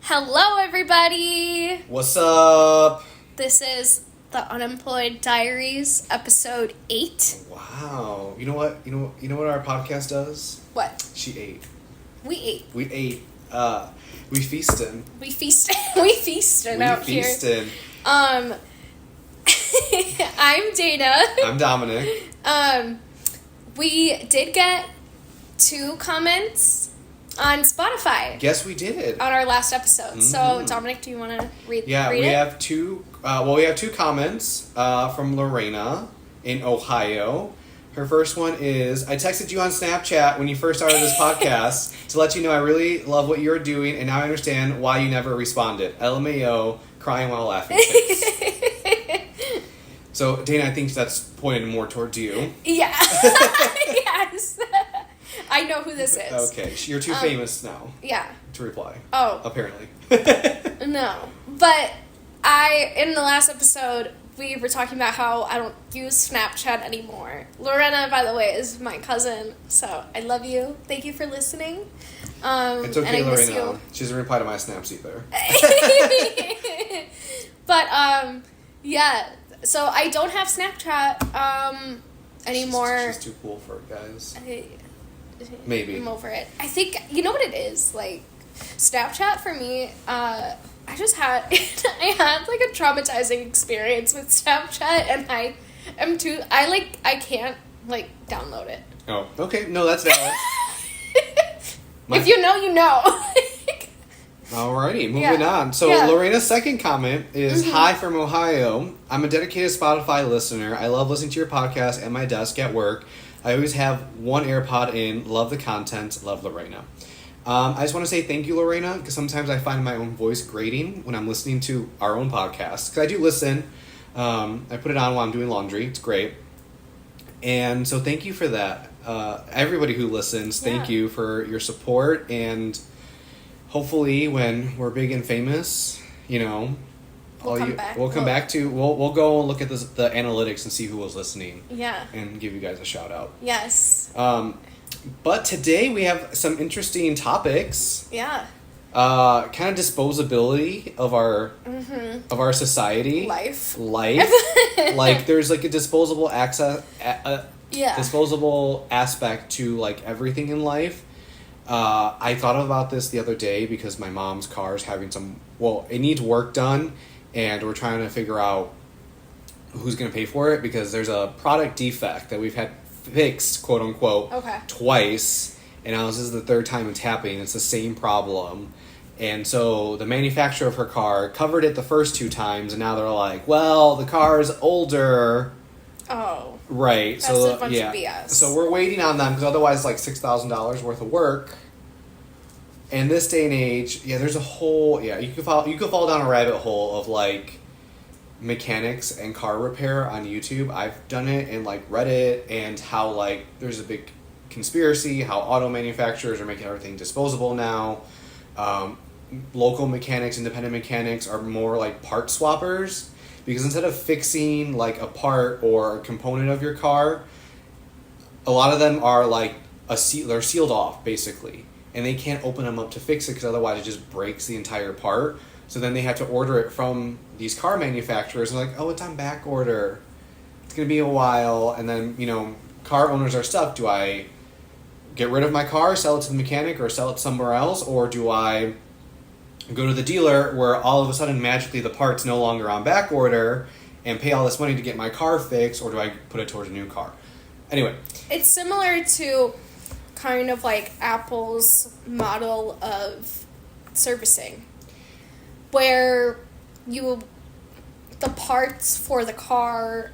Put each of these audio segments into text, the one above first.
Hello, everybody. What's up? This is the Unemployed Diaries, episode 8. Wow. You know what? You know what our podcast does? What? She ate. We ate. We ate. We feasted. We feasted. We feasted out here. I'm Dana. I'm Dominic. We did get 2 comments on Spotify. Yes, we did. On our last episode. Mm-hmm. So, Dominic, do you want to read it? We have 2, we have 2 comments from Lorena in Ohio. Her first one is, I texted you on Snapchat when you first started this podcast to let you know I really love what you're doing, and now I understand why you never responded. LMAO, crying while laughing. So, Dana, I think that's pointed more towards you. Yeah. Yes. I know who this is. Okay, you're too famous now. Yeah. To reply. Oh. Apparently. No. But in the last episode, we were talking about how I don't use Snapchat anymore. Lorena, by the way, is my cousin, so I love you. Thank you for listening. It's okay, and Lorena. She doesn't reply to my snaps either. But, yeah. So I don't have Snapchat anymore. She's too cool for it, guys. Maybe. I'm over it. I think, you know what it is? Like, Snapchat for me, I had like a traumatizing experience with Snapchat, and I can't, like, download it. Oh, okay. No, that's valid. If you know, you know. Alrighty, moving on. So, Lorena's second comment is, Hi from Ohio. I'm a dedicated Spotify listener. I love listening to your podcast at my desk at work. I always have one AirPod in. Love the content. Love Lorena. I just want to say thank you, Lorena, because sometimes I find my own voice grating when I'm listening to our own podcast. Because I do listen. I put it on while I'm doing laundry. It's great. And so thank you for that. Everybody who listens, thank you for your support. And hopefully when we're big and famous, we'll come back to we'll go and look at the analytics and see who was listening. Yeah. And give you guys a shout out. Yes. But today we have some interesting topics. Yeah. Kind of disposability of our society. Life. Like there's like a disposable disposable aspect to like everything in life. I thought about this the other day because my mom's car is having it needs work done. And we're trying to figure out who's going to pay for it because there's a product defect that we've had fixed, quote unquote, twice. And now this is the 3rd time it's happening. It's the same problem. And so the manufacturer of her car covered it the first 2 times. And now they're like, well, the car is older. Oh. Right. That's a bunch of BS. So we're waiting on them because otherwise it's like $6,000 worth of work. In this day and age, there's a whole, you could fall down a rabbit hole of, like, mechanics and car repair on YouTube. I've done it in, like, Reddit, and how, like, there's a big conspiracy, how auto manufacturers are making everything disposable now. Local mechanics, independent mechanics are more, like, part swappers, because instead of fixing, like, a part or a component of your car, a lot of them are, like, they're sealed off, basically. And they can't open them up to fix it because otherwise it just breaks the entire part. So then they have to order it from these car manufacturers. And like, oh, it's on back order. It's going to be a while. And then, car owners are stuck. Do I get rid of my car, sell it to the mechanic, or sell it somewhere else? Or do I go to the dealer where all of a sudden magically the part's no longer on back order and pay all this money to get my car fixed? Or do I put it towards a new car? Anyway. It's similar to kind of like Apple's model of servicing, where the parts for the car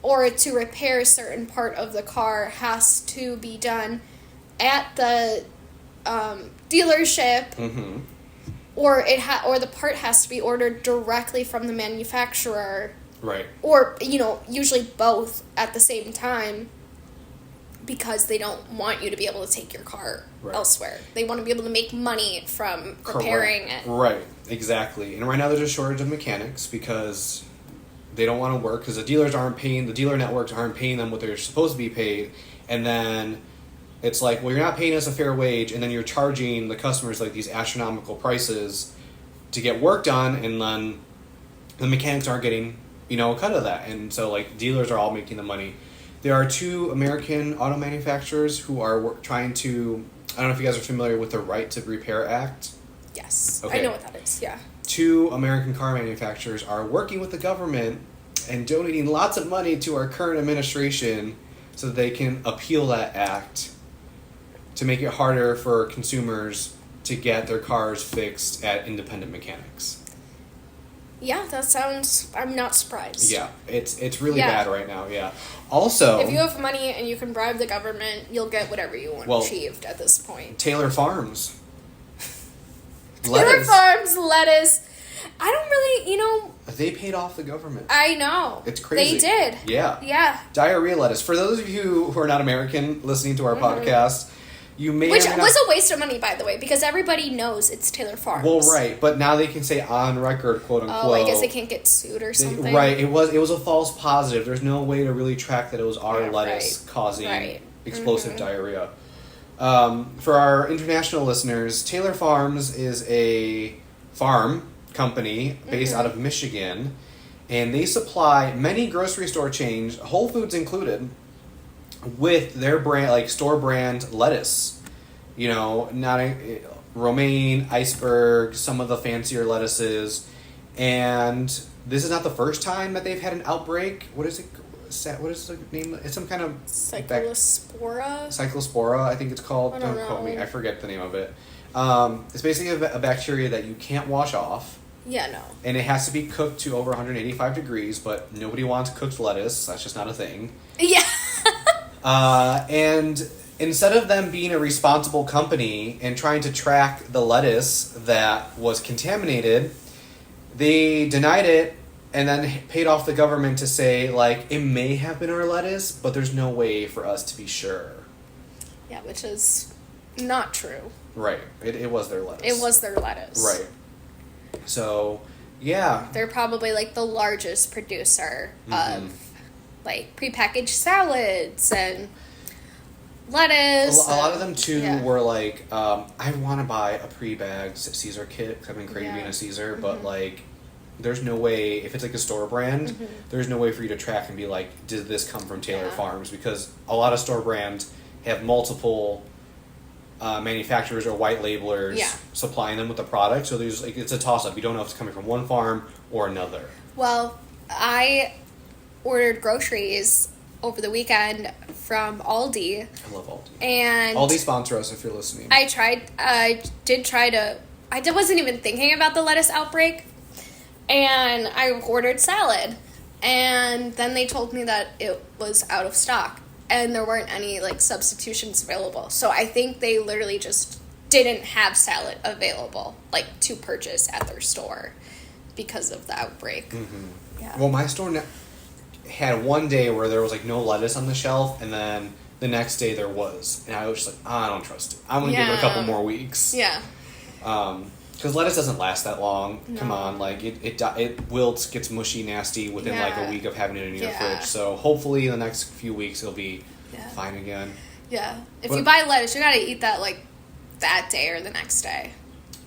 or to repair a certain part of the car has to be done at the dealership, or or the part has to be ordered directly from the manufacturer, right? Or usually both at the same time. Because they don't want you to be able to take your car elsewhere. They want to be able to make money from repairing it. Right, exactly. And right now there's a shortage of mechanics because they don't want to work because the dealer networks aren't paying them what they're supposed to be paid. And then it's like, well, you're not paying us a fair wage, and then you're charging the customers like these astronomical prices to get work done, and then the mechanics aren't getting, a cut of that. And so, like, dealers are all making the money. There are 2 American auto manufacturers who are trying to, I don't know if you guys are familiar with the Right to Repair Act. Yes. Okay. I know what that is, yeah. 2 American car manufacturers are working with the government and donating lots of money to our current administration so that they can appeal that act to make it harder for consumers to get their cars fixed at independent mechanics. Yeah, that sounds... I'm not surprised. Yeah, it's really bad right now, yeah. Also... If you have money and you can bribe the government, you'll get whatever you want achieved at this point. Taylor Farms. Taylor Farms, lettuce. I don't really, They paid off the government. I know. It's crazy. They did. Yeah. Yeah. Diarrhea lettuce. For those of you who are not American listening to our podcast, you may Which or may not... was a waste of money, by the way, because everybody knows it's Taylor Farms. Well, right, but now they can say on record, quote unquote. Oh, I guess they can't get sued or something. Right, it was a false positive. There's no way to really track that it was our lettuce causing explosive diarrhea. For our international listeners, Taylor Farms is a farm company based out of Michigan, and they supply many grocery store chains, Whole Foods included, with their brand, like store brand lettuce. Not romaine, iceberg, some of the fancier lettuces, and this is not the first time that they've had an outbreak. What is it? What is the name? It's some kind of Cyclospora, I think it's called. Don't quote me. I forget the name of it. It's basically a bacteria that you can't wash off. Yeah, no. And it has to be cooked to over 185 degrees, but nobody wants cooked lettuce. That's just not a thing. Yeah. And instead of them being a responsible company and trying to track the lettuce that was contaminated, they denied it and then paid off the government to say, like, it may have been our lettuce, but there's no way for us to be sure. Yeah, which is not true. Right. It was their lettuce. It was their lettuce. Right. So, yeah. They're probably, like, the largest producer of, like, prepackaged salads and lettuce. A lot of them, too, were like, I want to buy a pre-bagged Caesar kit, because I've been craving a Caesar, but, like, there's no way, if it's like a store brand, there's no way for you to track and be like, did this come from Taylor Farms? Because a lot of store brands have multiple manufacturers or white labelers supplying them with the product, so there's like it's a toss-up. You don't know if it's coming from one farm or another. Well, I ordered groceries over the weekend from Aldi. I love Aldi. And Aldi, sponsor us if you're listening. I wasn't even thinking about the lettuce outbreak, and I ordered salad, and then they told me that it was out of stock and there weren't any like substitutions available. So I think they literally just didn't have salad available like to purchase at their store because of the outbreak. Yeah. Well, my store had one day where there was like no lettuce on the shelf, and then the next day there was, and I was just like, I don't trust it. I'm gonna give it a couple more weeks. Yeah. Because lettuce doesn't last that long. No. Come on, like it wilts, gets mushy, nasty within like a week of having it in your fridge. So hopefully in the next few weeks it'll be fine again. Yeah. If you buy lettuce, you gotta eat that like that day or the next day.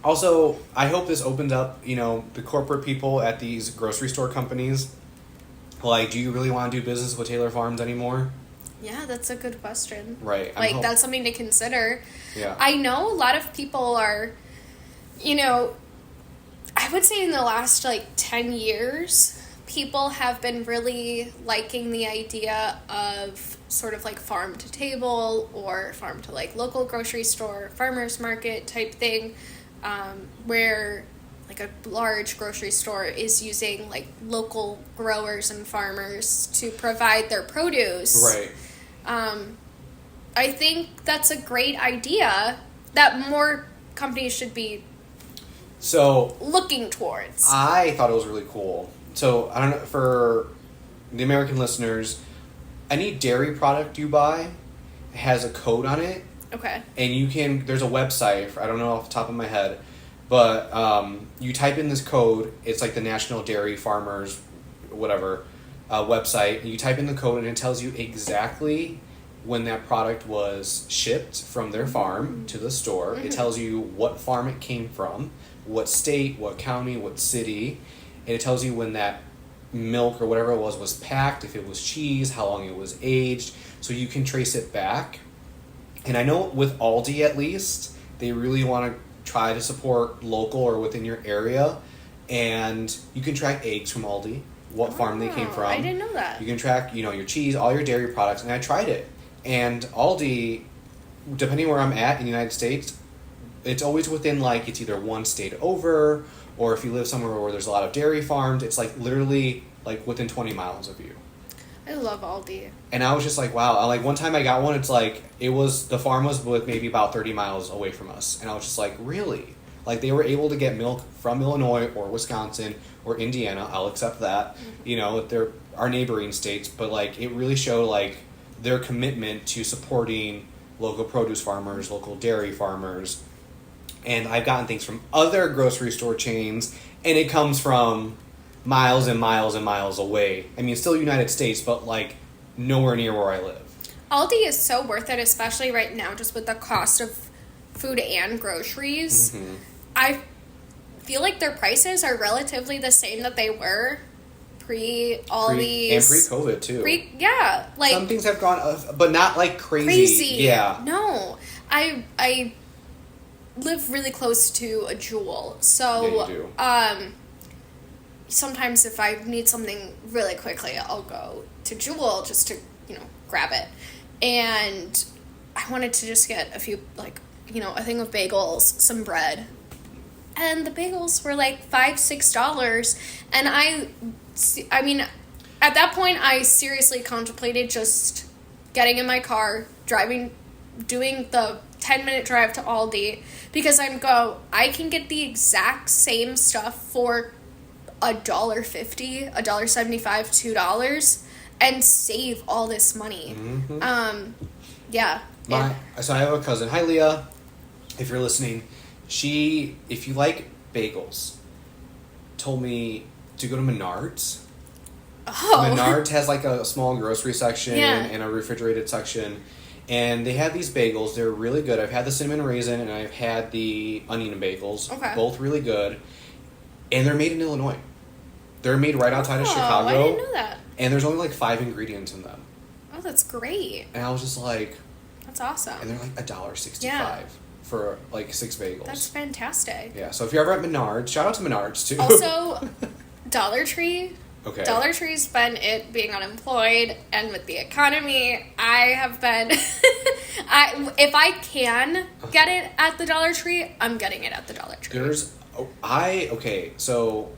Also, I hope this opened up, the corporate people at these grocery store companies. Like, do you really want to do business with Taylor Farms anymore? Yeah, that's a good question. Right. Like, that's something to consider. Yeah. I know a lot of people are, I would say in the last, 10 years, people have been really liking the idea of sort of, farm to table or farm to, local grocery store, farmer's market type thing, where, a large grocery store is using, local growers and farmers to provide their produce. Right. I think that's a great idea that more companies should be looking towards. I thought it was really cool. So, I don't know, for the American listeners, any dairy product you buy has a code on it. Okay. And there's a website, I don't know off the top of my head, but you type in this code, it's like the National Dairy Farmers, whatever, website, and you type in the code and it tells you exactly when that product was shipped from their farm to the store. It tells you what farm it came from, what state, what county, what city, and it tells you when that milk or whatever it was packed, if it was cheese, how long it was aged, so you can trace it back. And I know with Aldi, at least, they really want to try to support local or within your area, and you can track eggs from Aldi, what farm they came from. I didn't know that. You can track, your cheese, all your dairy products, and I tried it. And Aldi, depending where I'm at in the United States, it's always within, like, it's either one state over, or if you live somewhere where there's a lot of dairy farms, it's, like, literally, like, within 20 miles of you. I love Aldi. And I was just like, wow. Like, one time I got one, it's like, the farm was maybe about 30 miles away from us. And I was just like, really? Like, they were able to get milk from Illinois or Wisconsin or Indiana. I'll accept that. They're our neighboring states. But, like, it really showed, like, their commitment to supporting local produce farmers, local dairy farmers. And I've gotten things from other grocery store chains, and it comes from miles and miles and miles away. I mean, still United States, but, like, nowhere near where I live. Aldi is so worth it, especially right now, just with the cost of food and groceries. Mm-hmm. I feel like their prices are relatively the same that they were all these... And pre-COVID, too. Yeah. Like, some things have gone up, but not, like, crazy. Crazy. Yeah. No. I live really close to a Jewel, so... Yeah, you do. Sometimes if I need something really quickly, I'll go to Jewel just to, grab it. And I wanted to just get a few, like, a thing of bagels, some bread. And the bagels were like $5-6. And I mean, at that point, I seriously contemplated just getting in my car, doing the 10-minute drive to Aldi, because I can get the exact same stuff for $1.50, $1.75, $2, and save all this money. Mm-hmm. Yeah. So I have a cousin. Hi, Leah. If you're listening, if you like bagels, told me to go to Menards. Oh. Menards has like a small grocery section Yeah. and a refrigerated section. And they have these bagels. They're really good. I've had the cinnamon raisin and I've had the onion bagels. Okay. Both really good. And they're made in Illinois. They're made right outside of Chicago. I didn't know that. And there's only like 5 ingredients in them. Oh, that's great. And I was just like... That's awesome. And they're like $1.65 Yeah. for like 6 bagels. That's fantastic. Yeah, so if you're ever at Menards, shout out to Menards too. Also, Dollar Tree. Okay. Dollar Tree's been it being unemployed, and with the economy, I have been... if I can get it at the Dollar Tree, I'm getting it at the Dollar Tree. So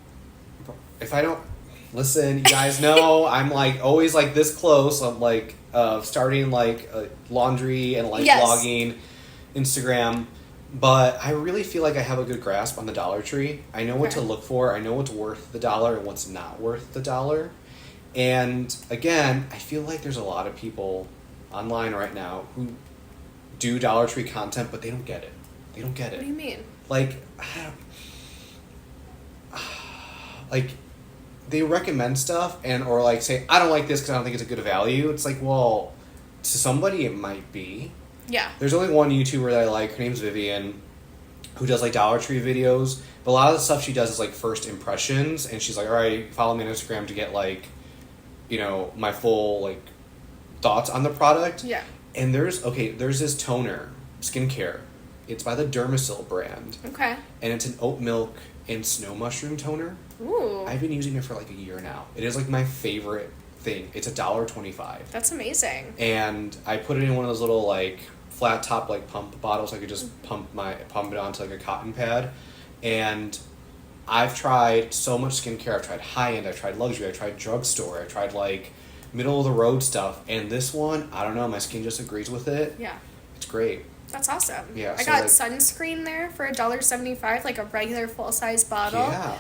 if I don't... Listen, you guys know I'm like always like this close. I'm like starting like laundry and like vlogging, Instagram. But I really feel like I have a good grasp on the Dollar Tree. I know what to look for. I know what's worth the $1 and what's not worth the $1. And again, I feel like there's a lot of people online right now who do Dollar Tree content, but they don't get it. They don't get it. What do you mean? Like they recommend stuff or like say, I don't like this because I don't think it's a good value. It's like, well, to somebody it might be. Yeah. There's only one YouTuber that I like. Her name's Vivian, who does like Dollar Tree videos. But a lot of the stuff she does is like first impressions. And she's like, all right, follow me on Instagram to get like, my full like thoughts on the product. Yeah. And there's this toner, skincare. It's by the Dermasil brand. Okay. And it's an oat milk and snow mushroom toner. Ooh. I've been using it for like a year now. It is like my favorite thing. It's $1.25. That's amazing. And I put it in one of those little like flat top like pump bottles. I could just pump it onto like a cotton pad. And I've tried so much skincare. I've tried high end. I've tried luxury. I've tried drugstore. I've tried like middle of the road stuff. And this one, I don't know. My skin just agrees with it. Yeah. It's great. That's awesome. Yeah. I got sunscreen there for $1.75, like a regular full size bottle. Yeah.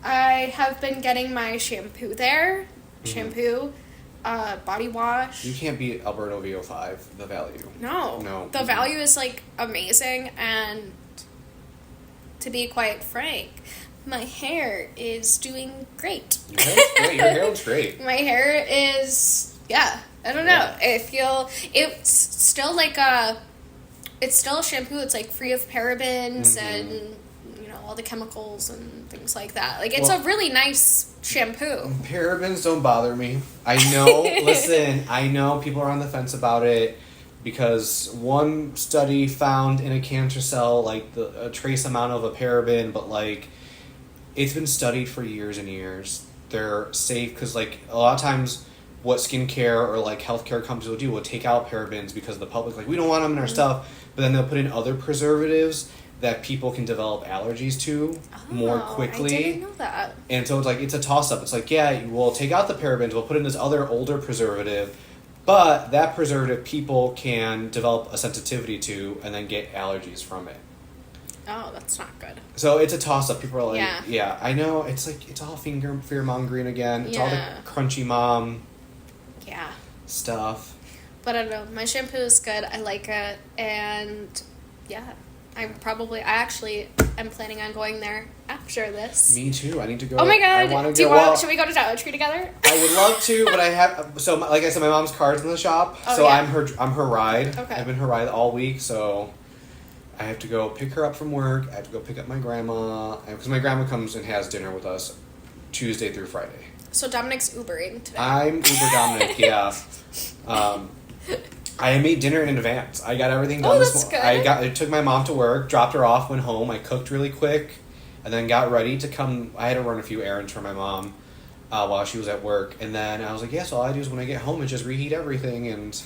I have been getting my shampoo there. Shampoo, body wash. You can't beat Alberto VO5, the value. No. The value is like amazing, and to be quite frank, my hair is doing great. Your hair looks great. My hair is, I don't know. It's still like it's still a shampoo. It's like free of parabens and all the chemicals and things like that. Like it's a really nice shampoo. Parabens don't bother me. I know. Listen, I know people are on the fence about it because one study found in a cancer cell like a trace amount of a paraben, but like it's been studied for years and years. They're safe because like a lot of times what skincare or like healthcare companies will do will take out parabens because the public like we don't want them in our stuff, but then they'll put in other preservatives that people can develop allergies to more quickly. I didn't know that. And so it's like it's a toss up. It's like, yeah, we'll take out the parabens, we'll put in this other older preservative, but that preservative people can develop a sensitivity to and then get allergies from it. Oh, that's not good. So it's a toss up. People are like, yeah, I know. It's like it's all fear mongering again. It's all the crunchy mom stuff. But I don't know. My shampoo is good. I like it. And I actually am planning on going there after this. Me too. I need to go. Oh my god. Should we go to Dollar Tree together? I would love to, but I have, so like I said, my mom's car's in the shop. I'm her ride. Okay. I've been her ride all week, so I have to go pick her up from work. I have to go pick up my grandma, because my grandma comes and has dinner with us Tuesday through Friday. So Dominic's Ubering today. I'm Uber Dominic, yeah. I made dinner in advance. I got everything done this morning. I took my mom to work, dropped her off, went home. I cooked really quick, and then got ready to come. I had to run a few errands for my mom while she was at work, and then I was like, yes, all I do is when I get home is just reheat everything. And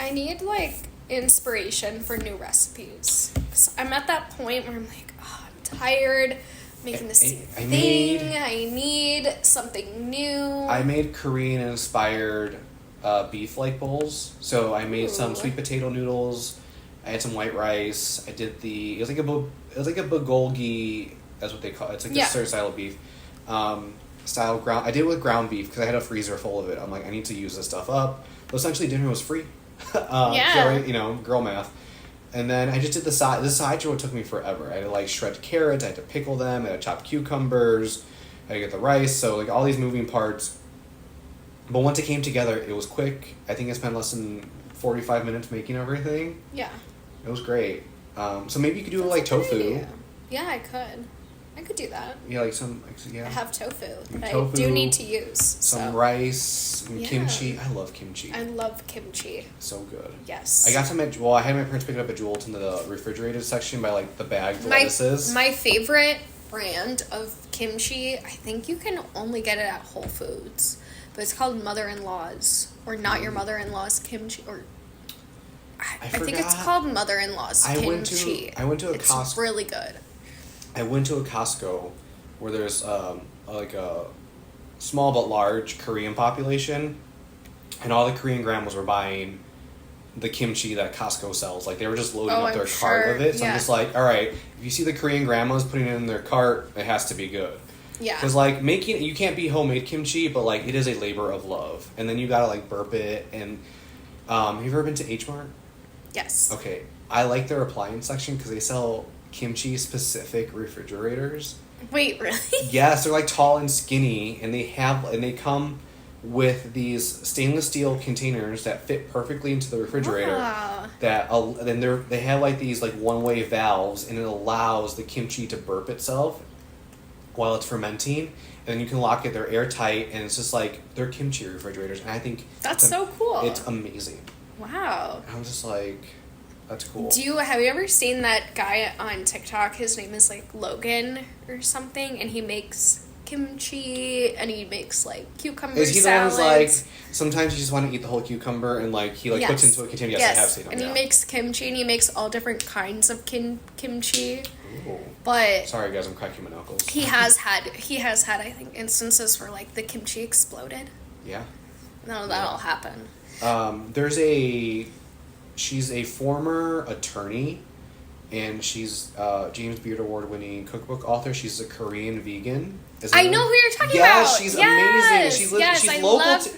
I need like inspiration for new recipes. 'Cause I'm at that point where I'm like, I'm tired making the same thing. I need something new. I made Korean-inspired beef like bowls. So I made some sweet potato noodles. I had some white rice. I did it was like a bulgogi. That's what they call it. It's like a certain style of beef. Style ground. I did it with ground beef because I had a freezer full of it. I'm like, I need to use this stuff up. But essentially, dinner was free. Girl math. And then I just did the side. The side job took me forever. I had to like shred carrots. I had to pickle them. I had to chop cucumbers. I had to get the rice. So like all these moving parts. But once it came together, it was quick. I think I spent less than 45 minutes making everything. Yeah. It was great. So maybe you could do like tofu. Yeah, I could. I could do that. Yeah, like some. Yeah. I have tofu that I do need to use. Some rice, some kimchi. I love kimchi. I love kimchi. So good. Yes. I got some I had my parents pick it up at Jewel's in the refrigerated section by like the bagged lettuces. My favorite brand of kimchi, I think you can only get it at Whole Foods, but it's called Mother-in-Law's or Not Your Mother-in-Law's Kimchi, or I think it's called Mother-in-Law's Kimchi. I went to a Costco. It's really good. I went to a Costco where there's like a small but large Korean population, and all the Korean grandmas were buying the kimchi that Costco sells. Like they were just loading up their cart of it. So I'm just like, all right, if you see the Korean grandmas putting it in their cart, it has to be good. Yeah. Because like you can't be homemade kimchi, but like it is a labor of love, and then you gotta like burp it. And have you ever been to H Mart? Yes. Okay, I like their appliance section because they sell kimchi specific refrigerators. Wait, really? Yes, they're like tall and skinny, and they come with these stainless steel containers that fit perfectly into the refrigerator. Wow. They have like these like one-way valves, and it allows the kimchi to burp itself while it's fermenting, and you can lock it. They're airtight, and it's just like they're kimchi refrigerators, and I think that's so cool. It's amazing. Wow. I'm just like, that's cool. Have you ever seen that guy on TikTok? His name is like Logan or something, and he makes kimchi and he makes like cucumber salads. Is he the one who's like, sometimes you just want to eat the whole cucumber and like he like puts into a container? Yes, I have seen him. And he makes kimchi, and he makes all different kinds of kimchi. Ooh. But sorry guys, I'm cracking my knuckles. He has had I think instances where like the kimchi exploded. Yeah. That'll happen. She's a former attorney, and she's James Beard Award winning cookbook author. She's a Korean vegan. I know who you're talking about. She's amazing.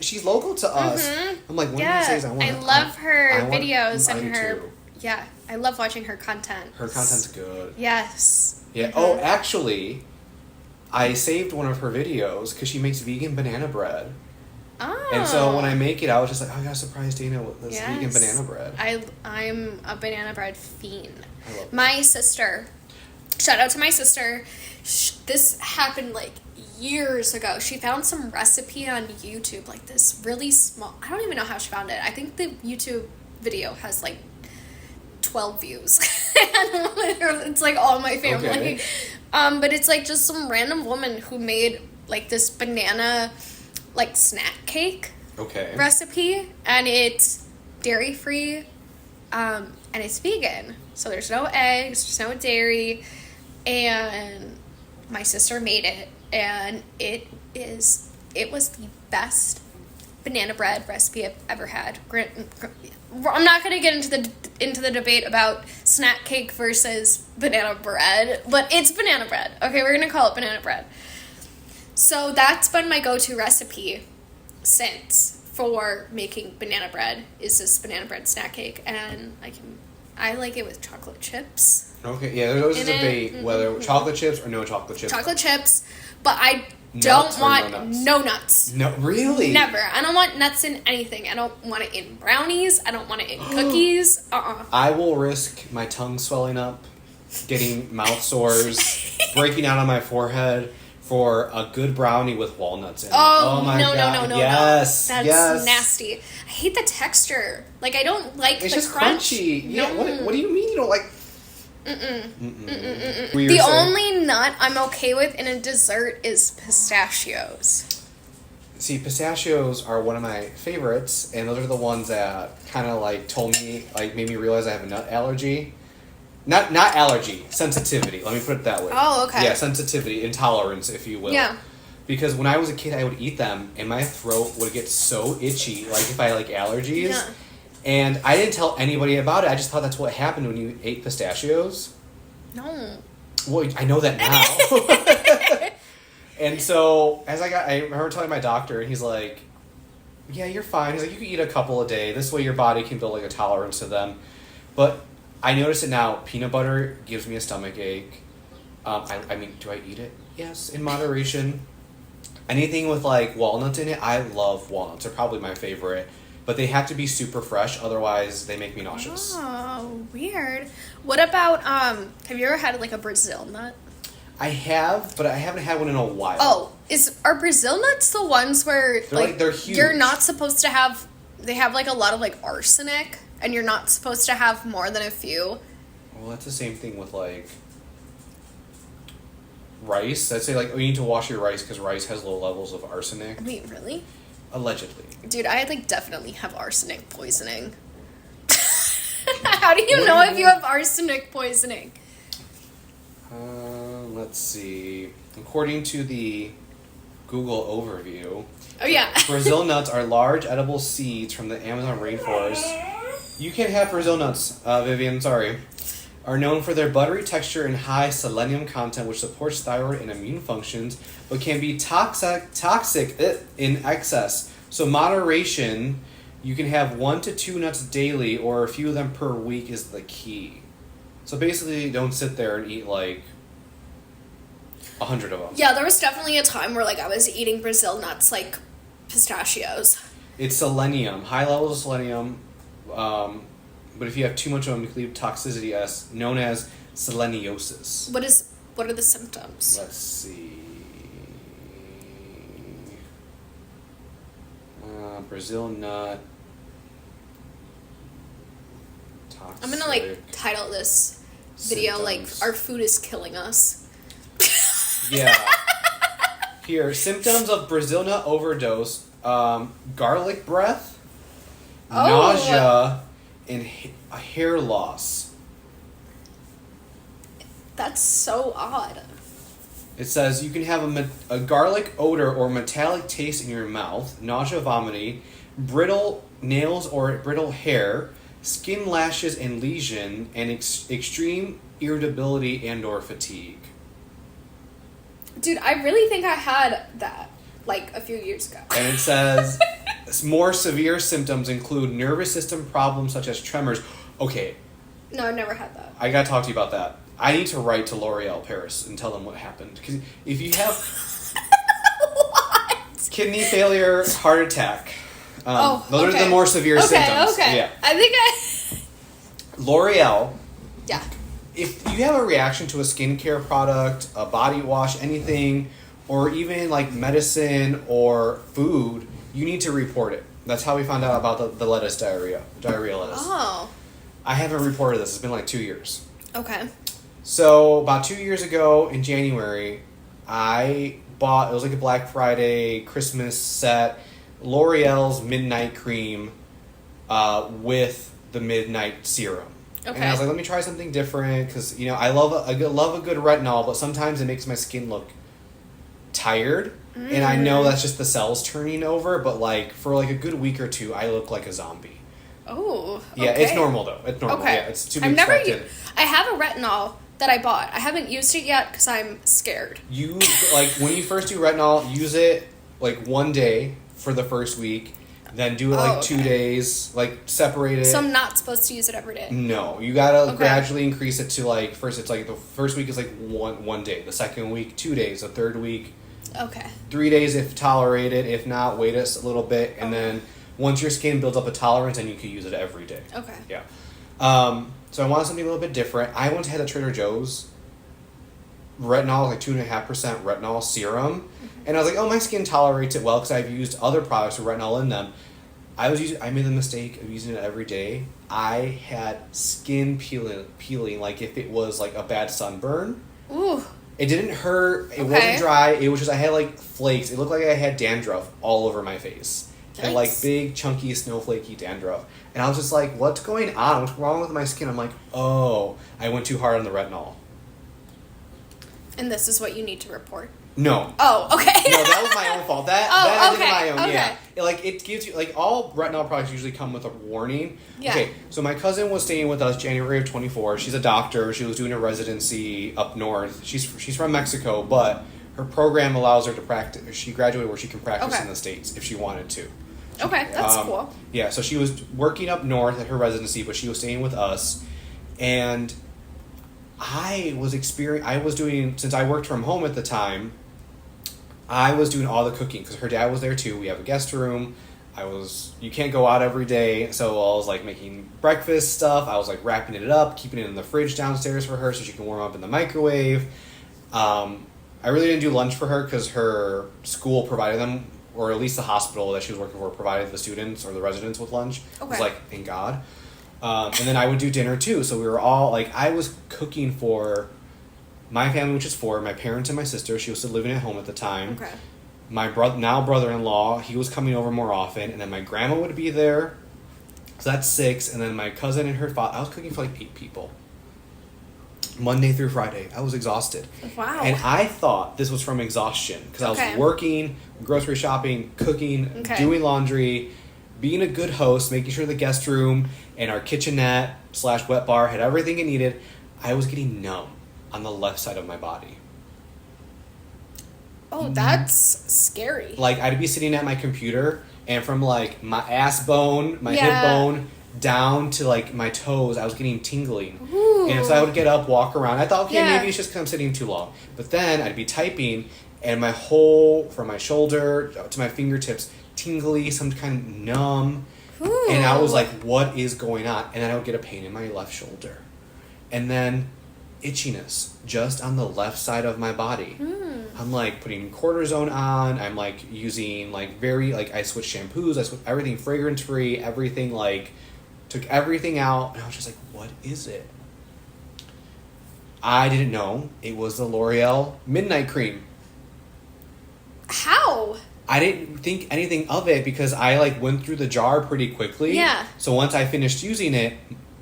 She's local to us. Mm-hmm. I'm like, one of these days I love her videos and her. Too. Yeah, I love watching her content. Her content's good. Yes. Yeah. Mm-hmm. Oh, actually, I saved one of her videos because she makes vegan banana bread. Oh. And so when I make it, I was just like, oh, I gotta surprise Dana with this vegan banana bread. I'm a banana bread fiend. I love my sister, shout out to my sister, this happened like years ago. She found some recipe on YouTube, like this really small, I don't even know how she found it. I think the YouTube video has like 12 views. It's like all my family. Okay. But it's like just some random woman who made like this banana like snack cake recipe, and it's dairy free, and it's vegan, so there's no eggs, there's no dairy, and my sister made it, and it was the best banana bread recipe I've ever had. I'm not going to get into the debate about snack cake versus banana bread, but it's banana bread. Okay, we're going to call it banana bread. So that's been my go-to recipe since for making banana bread, is this banana bread snack cake, and I like it with chocolate chips. Okay, yeah, there's always a debate whether chocolate chips or no chocolate chips. Chocolate chips, but I don't want no nuts. No, really? Never. I don't want nuts in anything. I don't want it in brownies. I don't want it in cookies. I will risk my tongue swelling up, getting mouth sores, breaking out on my forehead for a good brownie with walnuts in it. Oh my God. No. Yes. That's nasty. I hate the texture. Like, I don't like the crunch. It's just crunchy. Yeah, what do you mean you don't like... The only nut I'm okay with in a dessert is pistachios. See, pistachios are one of my favorites, and those are the ones that kind of like made me realize I have a nut allergy. Not allergy, sensitivity. Let me put it that way. Oh, okay. Yeah, sensitivity, intolerance, if you will. Yeah. Because when I was a kid, I would eat them, and my throat would get so itchy, like if I had like allergies. Yeah. And I didn't tell anybody about it. I just thought that's what happened when you ate pistachios. No. Well, I know that now. And so, I remember telling my doctor, and he's like, yeah, you're fine. He's like, you can eat a couple a day. This way your body can build like a tolerance to them. But I notice it now. Peanut butter gives me a stomach ache. I mean, do I eat it? Yes, in moderation. Anything with like walnuts in it, I love walnuts. They're probably my favorite. But they have to be super fresh, otherwise they make me nauseous. Oh, weird. What about, have you ever had like a Brazil nut? I have, but I haven't had one in a while. Oh, are Brazil nuts the ones where they're huge. You're not supposed to have, they have like a lot of like arsenic, and you're not supposed to have more than a few? Well, that's the same thing with like rice. I'd say like, you need to wash your rice because rice has low levels of arsenic. Wait, really? Allegedly. Dude, I like definitely have arsenic poisoning. How do you know if you have arsenic poisoning? Let's see. According to the Google overview, oh yeah, Brazil nuts are large edible seeds from the Amazon rainforest. You can't have Brazil nuts, Vivian. Sorry. Are known for their buttery texture and high selenium content, which supports thyroid and immune functions, but can be toxic in excess. So moderation, you can have 1 to 2 nuts daily, or a few of them per week is the key. So basically, don't sit there and eat like 100 of them. Yeah, there was definitely a time where like I was eating Brazil nuts like pistachios. It's selenium, high levels of selenium. But if you have too much of them, it can lead to toxicity, as known as seleniosis. What are the symptoms? Let's see. Brazil nut. Toxic. I'm gonna like title this video symptoms. like "Our food is killing us." Yeah. Here, symptoms of Brazil nut overdose: garlic breath, nausea, and hair loss. That's so odd. It says you can have a garlic odor or metallic taste in your mouth, nausea, vomiting, brittle nails or brittle hair, skin lashes and lesion, and extreme irritability and or fatigue. Dude, I really think I had that like a few years ago. And it says more severe symptoms include nervous system problems such as tremors. Okay. No, I've never had that. I gotta talk to you about that. I need to write to L'Oreal Paris and tell them what happened. Because if you have... What? Kidney failure, heart attack. Those are the more severe symptoms. Okay. Yeah. I think L'Oreal. Yeah. If you have a reaction to a skincare product, a body wash, anything, or even like medicine or food, you need to report it. That's how we found out about the lettuce diarrhea lettuce. Oh. I haven't reported this. It's been like 2 years. Okay. So about 2 years ago in January, I bought, it was like a Black Friday Christmas set, L'Oreal's Midnight Cream with the Midnight Serum. Okay. And I was like, let me try something different because, you know, I love a good retinol, but sometimes it makes my skin look tired. And I know that's just the cells turning over, but like for like a good week or two, I look like a zombie. Oh. Yeah, okay. It's normal though. It's normal. Okay. Yeah, it's to be expected. I have a retinol that I bought. I haven't used it yet because I'm scared. You like when you first do retinol, use it like one day for the first week, then do it like 2 days, like separate it. So I'm not supposed to use it every day. No, you gotta gradually increase it to like first. It's like the first week is like one day, the second week 2 days, the third week 3 days if tolerated. If not, wait a little bit, and then once your skin builds up a tolerance, then you can use it every day. Okay. Yeah. So I wanted something a little bit different. I went ahead at Trader Joe's. Retinol, like 2.5% retinol serum, and I was like, oh, my skin tolerates it well because I've used other products with retinol in them. I made the mistake of using it every day. I had skin peeling like if it was like a bad sunburn. Ooh. It didn't hurt. It wasn't dry. It was just I had like flakes. It looked like I had dandruff all over my face. Nice. And like big, chunky, snowflakey dandruff. And I was just like, what's going on? What's wrong with my skin? I'm like, oh, I went too hard on the retinol. And this is what you need to report. No. Oh, okay. No, that was my own fault. That I did my own. Okay. Yeah. It gives you like all retinol products usually come with a warning. Yeah. Okay, so my cousin was staying with us January of 24. She's a doctor. She was doing a residency up north. She's from Mexico, but her program allows her to practice. She graduated where she can practice in the States if she wanted to. Okay, that's cool. Yeah, so she was working up north at her residency, but she was staying with us, and I was doing, since I worked from home at the time, I was doing all the cooking because her dad was there too. We have a guest room. You can't go out every day, so I was like making breakfast stuff. I was like wrapping it up, keeping it in the fridge downstairs for her so she can warm up in the microwave. I really didn't do lunch for her because her school provided them, or at least the hospital that she was working for provided the students or the residents with lunch. I was like, thank God. And then I would do dinner too. So we were all like, I was cooking for my family, which is 4, my parents and my sister. She was still living at home at the time. Okay. My brother-in-law, he was coming over more often. And then my grandma would be there. So that's 6. And then my cousin and her father. I was cooking for like 8 people. Monday through Friday. I was exhausted. Wow. And I thought this was from exhaustion. Because I was working, grocery shopping, cooking, doing laundry, being a good host, making sure the guest room and our kitchenette / wet bar had everything it needed. I was getting numb on the left side of my body. Oh, that's scary. Like, I'd be sitting at my computer, and from, like, my ass bone, my hip bone, down to, like, my toes, I was getting tingling. Ooh. And so I would get up, walk around. I thought, okay, maybe it's just because I'm sitting too long. But then I'd be typing, and my whole, from my shoulder to my fingertips, tingly, some kind of numb. Ooh. And I was like, what is going on? And then I would get a pain in my left shoulder. And then itchiness just on the left side of my body. I'm like putting cortisone on. I'm like using like I switched shampoos. I switched everything fragrance free, everything like took everything out. And I was just like, what is it? I didn't know it was the L'Oreal Midnight Cream. How? I didn't think anything of it because I like went through the jar pretty quickly. Yeah. So once I finished using it,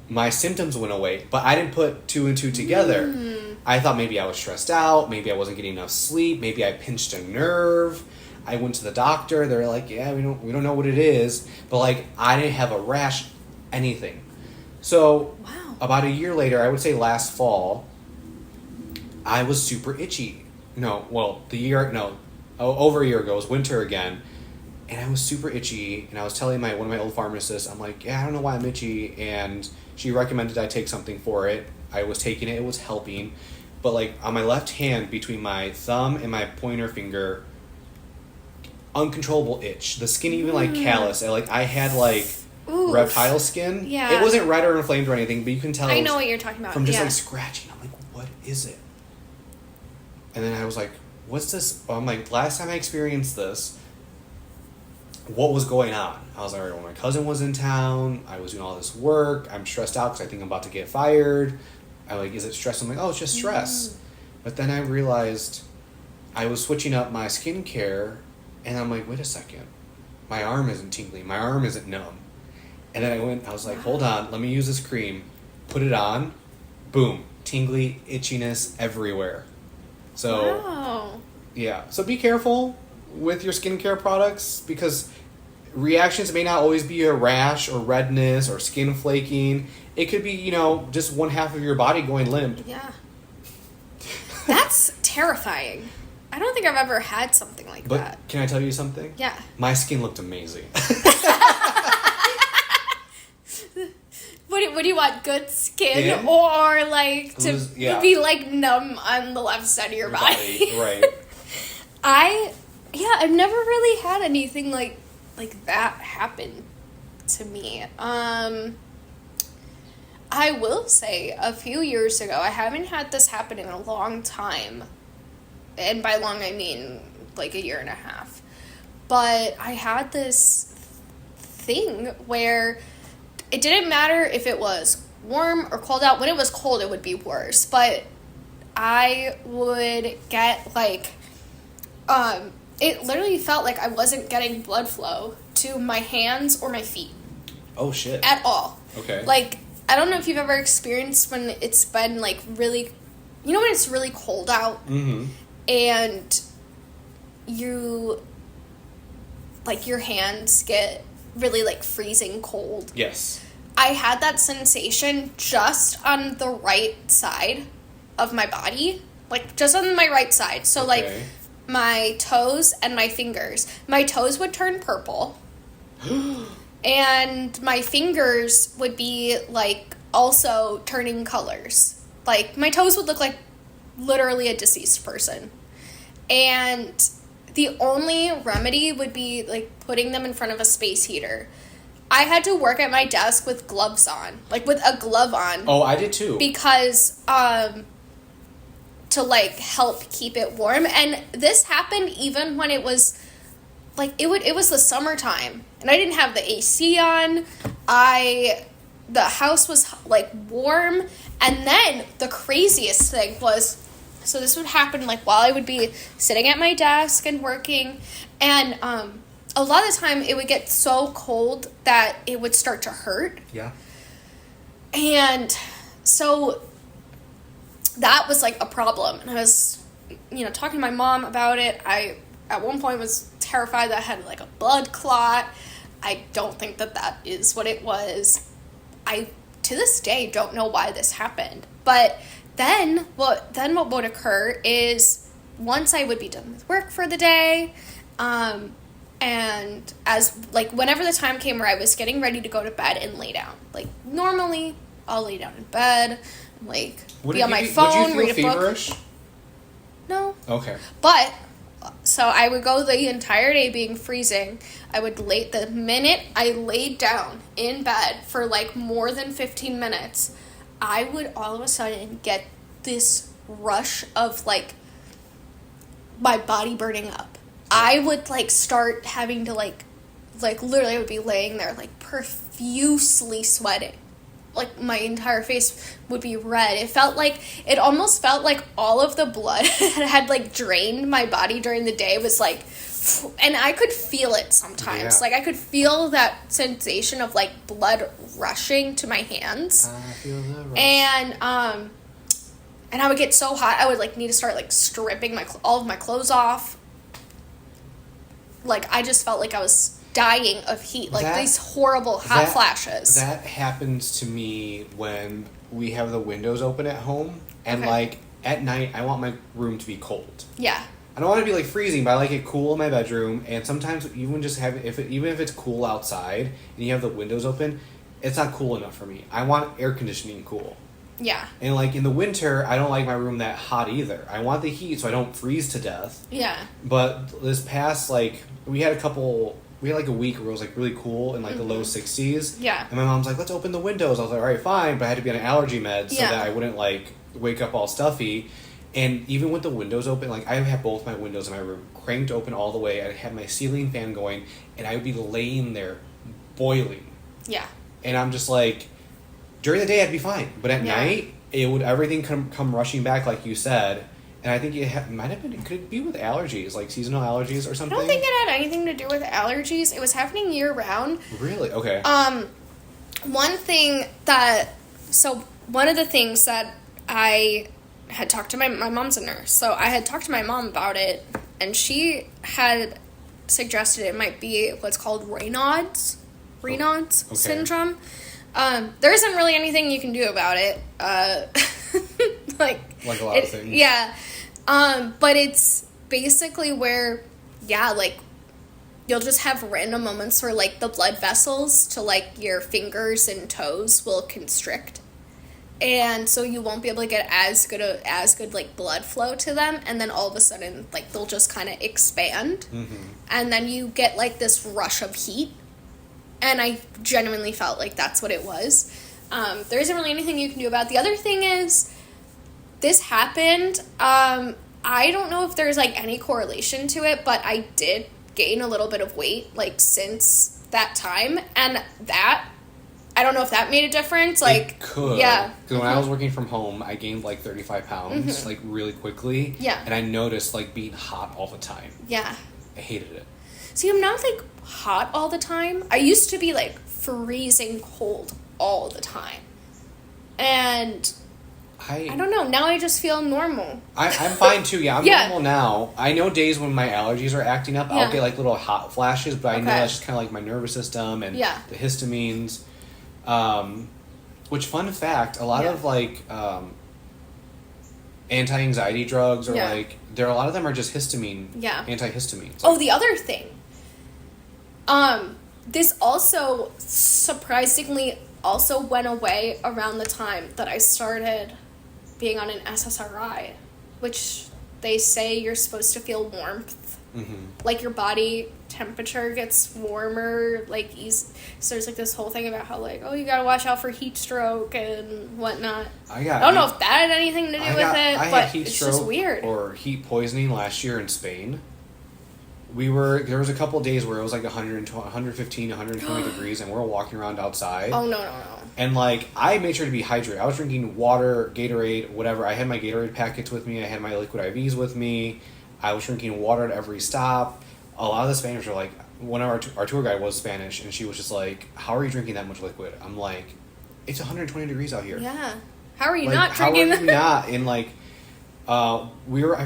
my symptoms went away, but I didn't put 2 and 2 together. I thought maybe I was stressed out, maybe I wasn't getting enough sleep, maybe I pinched a nerve. I went to the doctor. They're like, yeah, we don't know what it is, but like I didn't have a rash, anything. So about a year later, I would say last fall, I was super itchy. Over a year ago, it was winter again. And I was super itchy, and I was telling one of my old pharmacists, I'm like, yeah, I don't know why I'm itchy, and she recommended I take something for it. I was taking it was helping, but like on my left hand, between my thumb and my pointer finger, uncontrollable itch. The skin even like callous. I had like Oof. reptile skin. Yeah. It wasn't red or inflamed or anything, but you can tell. I know what you're talking about. From just like scratching. I'm like, what is it? And then I was like, what's this? I'm like, last time I experienced this, what was going on? I was like, when my cousin was in town, I was doing all this work, I'm stressed out because I think I'm about to get fired. I'm like, is it stress? I'm like, oh, it's just stress. But then I realized I was switching up my skincare, and I'm like, wait a second. My arm isn't tingling. My arm isn't numb. And then I was like, hold on, let me use this cream. Put it on. Boom. Tingly, itchiness everywhere. So, wow. Yeah. So be careful with your skincare products because reactions may not always be a rash or redness or skin flaking. It could be, just one half of your body going limp. Yeah. That's terrifying. I don't think I've ever had something like that. But can I tell you something? Yeah. My skin looked amazing. What do you want? Good skin or like to be like numb on the left side of your body? Right. I've never really had anything like that happen to me. I will say a few years ago, I haven't had this happen in a long time. And by long, I mean like a year and a half. But I had this thing where it didn't matter if it was warm or cold out. When it was cold, it would be worse. But I would get it literally felt like I wasn't getting blood flow to my hands or my feet. Oh, shit. At all. Okay. I don't know if you've ever experienced when it's been really, when it's really cold out. Mm-hmm. And you, your hands get really, freezing cold. Yes. I had that sensation just on the right side of my body. Just on my right side. So, okay. My toes and my fingers. My toes would turn purple. And my fingers would be, also turning colors. My toes would look like literally a deceased person. And the only remedy would be putting them in front of a space heater. I had to work at my desk with gloves on, with a glove on. Oh, I did too. Because to help keep it warm, and this happened even when it was it was the summertime, and I didn't have the AC on. The house was warm, and then the craziest thing was, so this would happen while I would be sitting at my desk and working, and a lot of the time it would get so cold that it would start to hurt. Yeah. And so that was a problem, and I was talking to my mom about it. I at one point was terrified that I had a blood clot. I don't think that is what it was. I to this day don't know why this happened. But then what would occur is once I would be done with work for the day, and as whenever the time came where I was getting ready to go to bed and lay down, normally I'll lay down in bed, be on my phone, read a feverish? book. No. Okay. But so I would go the entire day being freezing. I would the minute I laid down in bed for more than 15 minutes, I would all of a sudden get this rush of my body burning up. I would start having to literally I would be laying there profusely sweating. My entire face would be red. It almost felt like all of the blood had drained my body during the day was and I could feel it sometimes. Yeah. I could feel that sensation of blood rushing to my hands. I feel the rush. And I would get so hot I would need to start stripping all of my clothes off. I just felt like I was dying of heat, these horrible hot flashes. That happens to me when we have the windows open at home, and at night I want my room to be cold. Yeah. I don't want to be freezing, but I like it cool in my bedroom. And sometimes even if it's cool outside and you have the windows open, it's not cool enough for me. I want air conditioning cool. Yeah. And, like, in the winter, I don't like my room that hot either. I want the heat so I don't freeze to death. Yeah. But this past, like, we had like a week where it was, like, really cool in, like, the low 60s. Yeah. And my mom's like, let's open the windows. I was like, all right, fine. But I had to be on an allergy med so that I wouldn't, like, wake up all stuffy. And even with the windows open, like, I have both my windows in my room cranked open all the way. I had my ceiling fan going, and I would be laying there boiling. Yeah. And I'm just like, during the day I'd be fine, but at night everything come rushing back, like you said. And I think it might have been, could it be with allergies, like seasonal allergies or something? I don't think it had anything to do with allergies. It was happening year round. Really? Okay. One of the things that I had talked to my mom's a nurse, so I had talked to my mom about it, and she had suggested it might be what's called Raynaud's syndrome. There isn't really anything you can do about it. like a lot of things. Yeah. But it's basically where, like, you'll just have random moments where, like, the blood vessels to, like, your fingers and toes will constrict. And so you won't be able to get as good like blood flow to them, and then all of a sudden, like, they'll just kind of expand, and then you get like this rush of heat. And I genuinely felt like that's what it was. There isn't really anything you can do about it. The other thing is, this happened. I don't know if there's like any correlation to it, but I did gain a little bit of weight like since that time, and that. I don't know if that made a difference. Like, it could. Yeah. Because when I was working from home, I gained like 35 pounds, like really quickly. Yeah. And I noticed like being hot all the time. Yeah. I hated it. See, I'm not like hot all the time. I used to be like freezing cold all the time. And I don't know. Now I just feel normal. I'm fine too. Yeah, I'm normal now. I know days when my allergies are acting up, I'll get like little hot flashes, but I know that's just kind of like my nervous system and the histamines. Which, fun fact, a lot of like anti-anxiety drugs or like a lot of them are just antihistamines. Oh, the other thing. This also surprisingly also went away around the time that I started being on an SSRI, which they say you're supposed to feel warmth. Like your body temperature gets warmer, like so there's like this whole thing about how like, oh, you gotta watch out for heat stroke and whatnot. I don't know if that had anything to do with it, but it's just weird. Or heat poisoning last year in Spain. There was a couple of days where it was like 115, 120 degrees, and we're walking around outside. Oh, no. And, like, I made sure to be hydrated. I was drinking water, Gatorade, whatever. I had my Gatorade packets with me. I had my liquid IVs with me. I was drinking water at every stop. A lot of the Spanish were like, one of our tour guide was Spanish, and she was just like, how are you drinking that much liquid? I'm like, it's 120 degrees out here. Yeah. How are you like, not drinking that? How are you not? And, like, I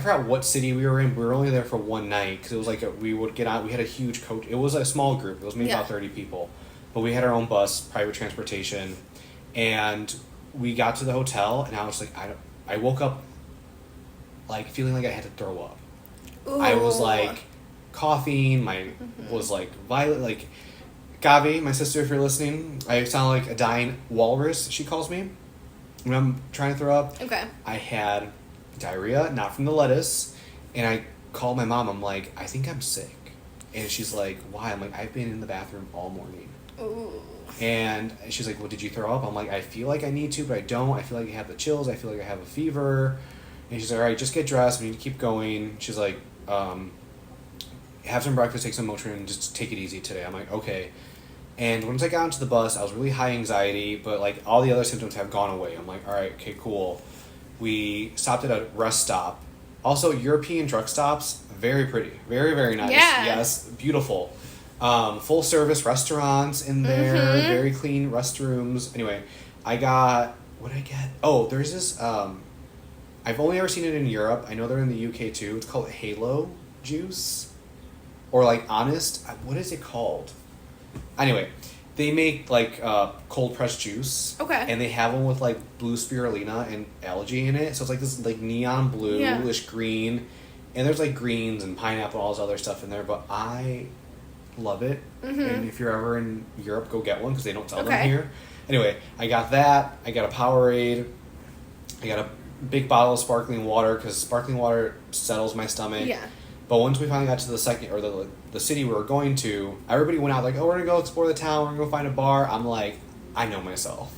forgot what city we were in. We were only there for one night, because it was like, we would get on, we had a huge coach. It was a small group. It was maybe about 30 people. But we had our own bus, private transportation, and we got to the hotel, and I was like, I woke up, like, feeling like I had to throw up. Ooh. I was, like, coughing, was, like, violent, like, Gabi, my sister, if you're listening, I sound like a dying walrus, she calls me, when I'm trying to throw up. Okay. I had diarrhea, not from the lettuce, and I called my mom, I'm like, I think I'm sick. And she's like, why? I'm like, I've been in the bathroom all morning. Ooh. And she's like, well, did you throw up? I'm like, I feel like I need to, but I don't. I feel like I have the chills. I feel like I have a fever. And she's like, all right, just get dressed. We need to keep going. She's like, have some breakfast, take some Motrin, and just take it easy today. I'm like, okay. And once I got onto the bus, I was really high anxiety, but like all the other symptoms have gone away. I'm like, all right, okay, cool. We stopped at a rest stop. Also, European truck stops, very pretty. Very, very nice. Yeah. Yes, beautiful. Full service restaurants in there, very clean restrooms. Anyway, what did I get? Oh, there's this, I've only ever seen it in Europe. I know they're in the UK too. It's called Halo juice. Or like Honest. What is it called? Anyway, they make like cold pressed juice. Okay. And they have one with like blue spirulina and algae in it. So it's like this like neon bluish green. And there's like greens and pineapple and all this other stuff in there. But I love it. And if you're ever in Europe, go get one because they don't sell them here. Anyway, I got that. I got a Powerade. I got a big bottle of sparkling water because sparkling water settles my stomach. Yeah. But once we finally got to the second, or the city we were going to, everybody went out like, oh, we're going to go explore the town, we're going to go find a bar. I'm like, I know myself.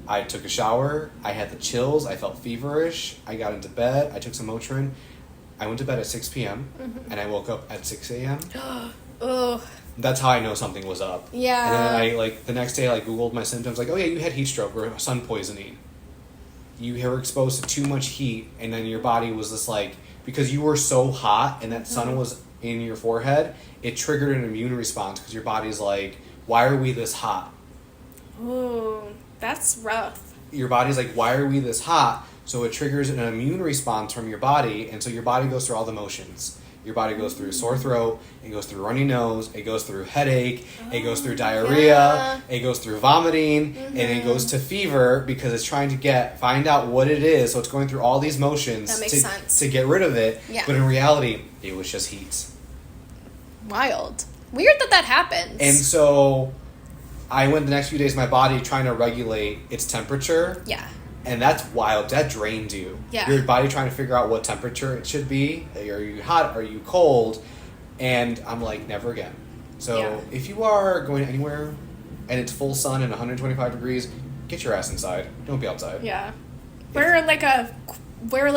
I took a shower, I had the chills, I felt feverish, I got into bed, I took some Motrin, I went to bed at 6 p.m., and I woke up at 6 a.m. Ugh. That's how I know something was up. Yeah. And then I, like, the next day, I Googled my symptoms, like, oh yeah, you had heat stroke or sun poisoning. You were exposed to too much heat, and then your body was just like, because you were so hot and that sun was in your forehead, it triggered an immune response because your body's like, why are we this hot? Ooh, that's rough. Your body's like, why are we this hot? So it triggers an immune response from your body, and so your body goes through all the motions. Your body goes through sore throat, it goes through runny nose, it goes through headache, it goes through diarrhea, it goes through vomiting, and it goes to fever because it's trying to find out what it is. So it's going through all these motions That makes sense. to get rid of it. Yeah. But in reality, it was just heat. Wild. Weird that happens. And so I went the next few days, my body trying to regulate its temperature. Yeah. And that's wild. That drained you. Yeah. Your body trying to figure out what temperature it should be. Are you hot? Are you cold? And I'm like, never again. So if you are going anywhere and it's full sun and 125 degrees, get your ass inside. Don't be outside. Yeah. Wear like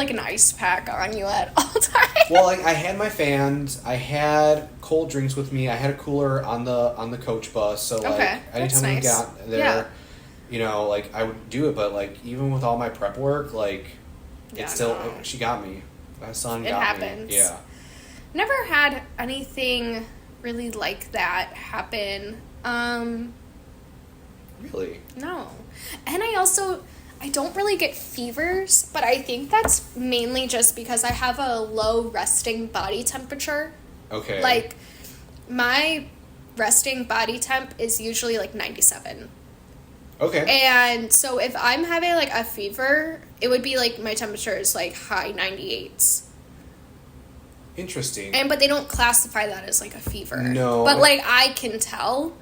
an ice pack on you at all times. Well, like I had my fans, I had cold drinks with me, I had a cooler on the coach bus. So like anytime we got there, you know, like I would do it, but like even with all my prep work, like it's still she got me. My son got happens. me. Yeah. Never had anything really like that happen. Really? No. And I don't really get fevers, but I think that's mainly just because I have a low resting body temperature. Okay. Like my resting body temp is usually like 97. Okay. And so if I'm having like a fever, it would be like my temperature is like high 98s. Interesting. But they don't classify that as like a fever. No. But like I can tell.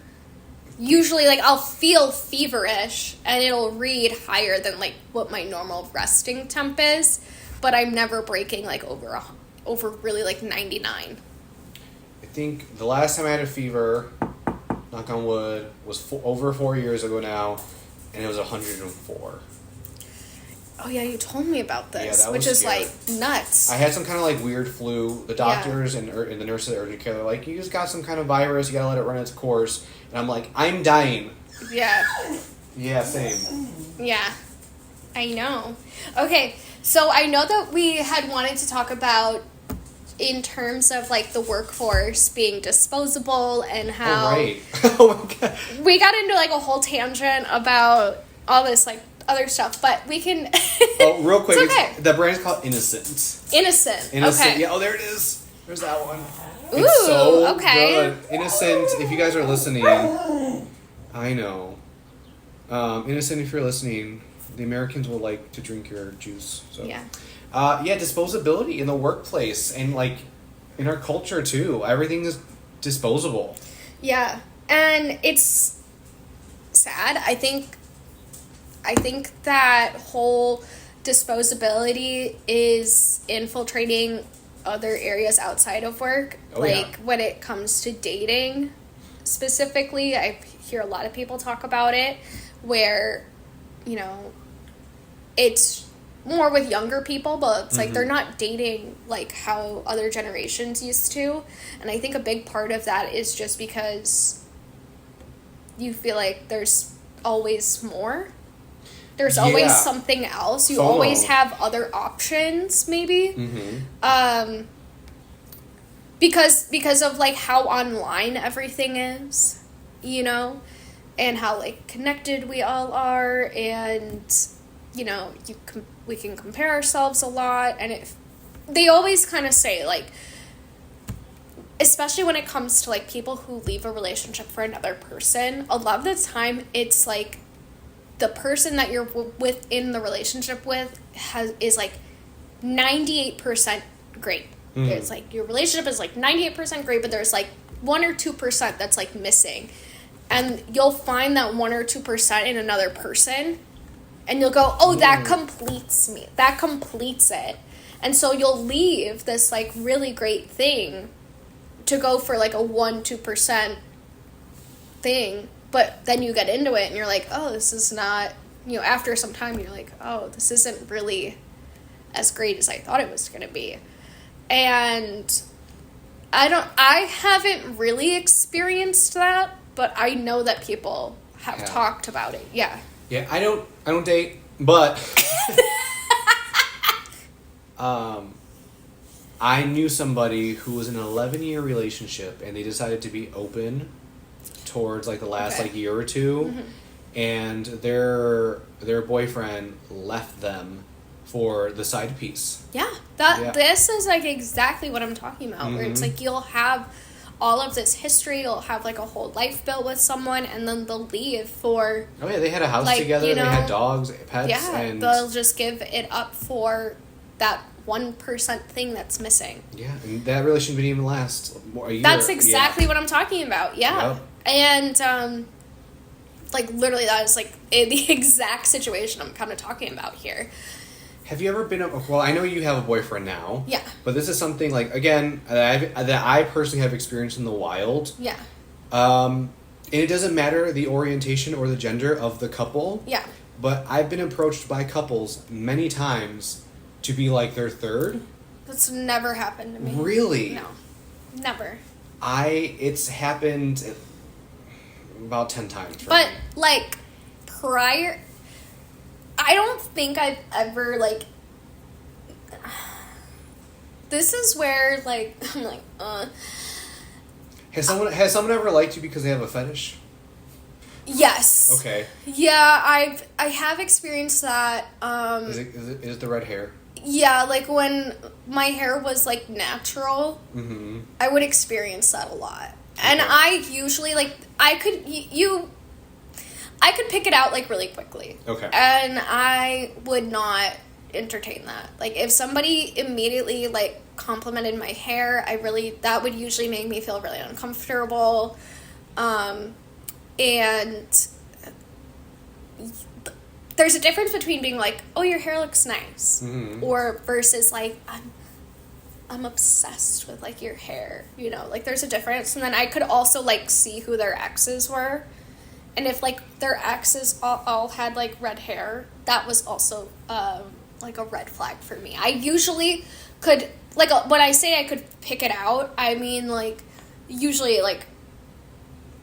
Usually like I'll feel feverish and it'll read higher than like what my normal resting temp is, but I'm never breaking like over really like 99. I think the last time I had a fever, knock on wood, was over 4 years ago now, and it was 104. Oh yeah, you told me about this, Yeah, that which was is scary. like nuts. I had some kind of like weird flu. The doctors and the nurses at urgent care, they're like, you just got some kind of virus, you gotta let it run its course. And I'm like, I'm dying. Yeah. Yeah, same. Yeah. I know. Okay, so I know that we had wanted to talk about in terms of like the workforce being disposable and how Oh, right. Oh my god. we got into like a whole tangent about all this like other stuff, but we can Oh, real quick, it's okay. the brand's called Innocent. Innocent. Okay. Yeah, oh, there it is. There's that one. Ooh, It's so okay. good. Innocent, if you guys are listening, I know. Innocent, if you're listening, the Americans will like to drink your juice. So. Yeah. Disposability in the workplace and like in our culture too. Everything is disposable. Yeah. And it's sad. I think that whole disposability is infiltrating other areas outside of work. When it comes to dating specifically, I hear a lot of people talk about it where, you know, it's more with younger people, but it's like they're not dating like how other generations used to. And I think a big part of that is just because you feel like there's always more. There's always something else. You always have other options, maybe. Mm-hmm. Because of like how online everything is, you know, and how like connected we all are, and you know, we can compare ourselves a lot, and they always kind of say like, especially when it comes to like people who leave a relationship for another person, a lot of the time it's like the person that you're within the relationship with is like 98% great. Mm. It's like your relationship is like 98% great, but there's like 1 or 2% that's like missing. And you'll find that 1 or 2% in another person, And you'll go, oh, that completes me. That completes it. And so you'll leave this, like, really great thing to go for, like, a 1-2% thing. But then you get into it and you're like, oh, this is not, after some time you're like, oh, this isn't really as great as I thought it was going to be. And I haven't really experienced that, but I know that people have talked about it. Yeah. Yeah, I don't date, but I knew somebody who was in an 11-year relationship, and they decided to be open towards, like, the last like year or two, and their boyfriend left them for the side piece. Yeah, this is, like, exactly what I'm talking about, where it's like you'll have all of this history, you'll have, like, a whole life built with someone, and then they'll leave for... Oh, yeah, they had a house together, they had dogs, pets, and... they'll just give it up for that 1% thing that's missing. Yeah, and that relationship didn't even last a year. That's exactly what I'm talking about, yeah. Yep. And, like, literally that is, like, the exact situation I'm kind of talking about here. Have you ever been... Well, I know you have a boyfriend now. Yeah. But this is something, like, again, that I personally have experienced in the wild. Yeah. And it doesn't matter the orientation or the gender of the couple. Yeah. But I've been approached by couples many times to be, like, their third. That's never happened to me. Really? No. Never. It's happened about 10 times for But, me. like, prior... I don't think I've ever, like... This is where, like, I'm like, Has someone ever liked you because they have a fetish? Yes. Okay. Yeah, I have experienced that. Is it the red hair? Yeah, like when my hair was, like, natural, I would experience that a lot. Okay. And I usually, like, I could pick it out, like, really quickly. Okay. And I would not entertain that. Like, if somebody immediately, like, complimented my hair, that would usually make me feel really uncomfortable. And there's a difference between being like, oh, your hair looks nice, or versus, like, I'm obsessed with, like, your hair, like, there's a difference. And then I could also, like, see who their exes were. And if, like, their exes all had, like, red hair, that was also, like, a red flag for me. I usually could, like, when I say I could pick it out, I mean, like, usually, like,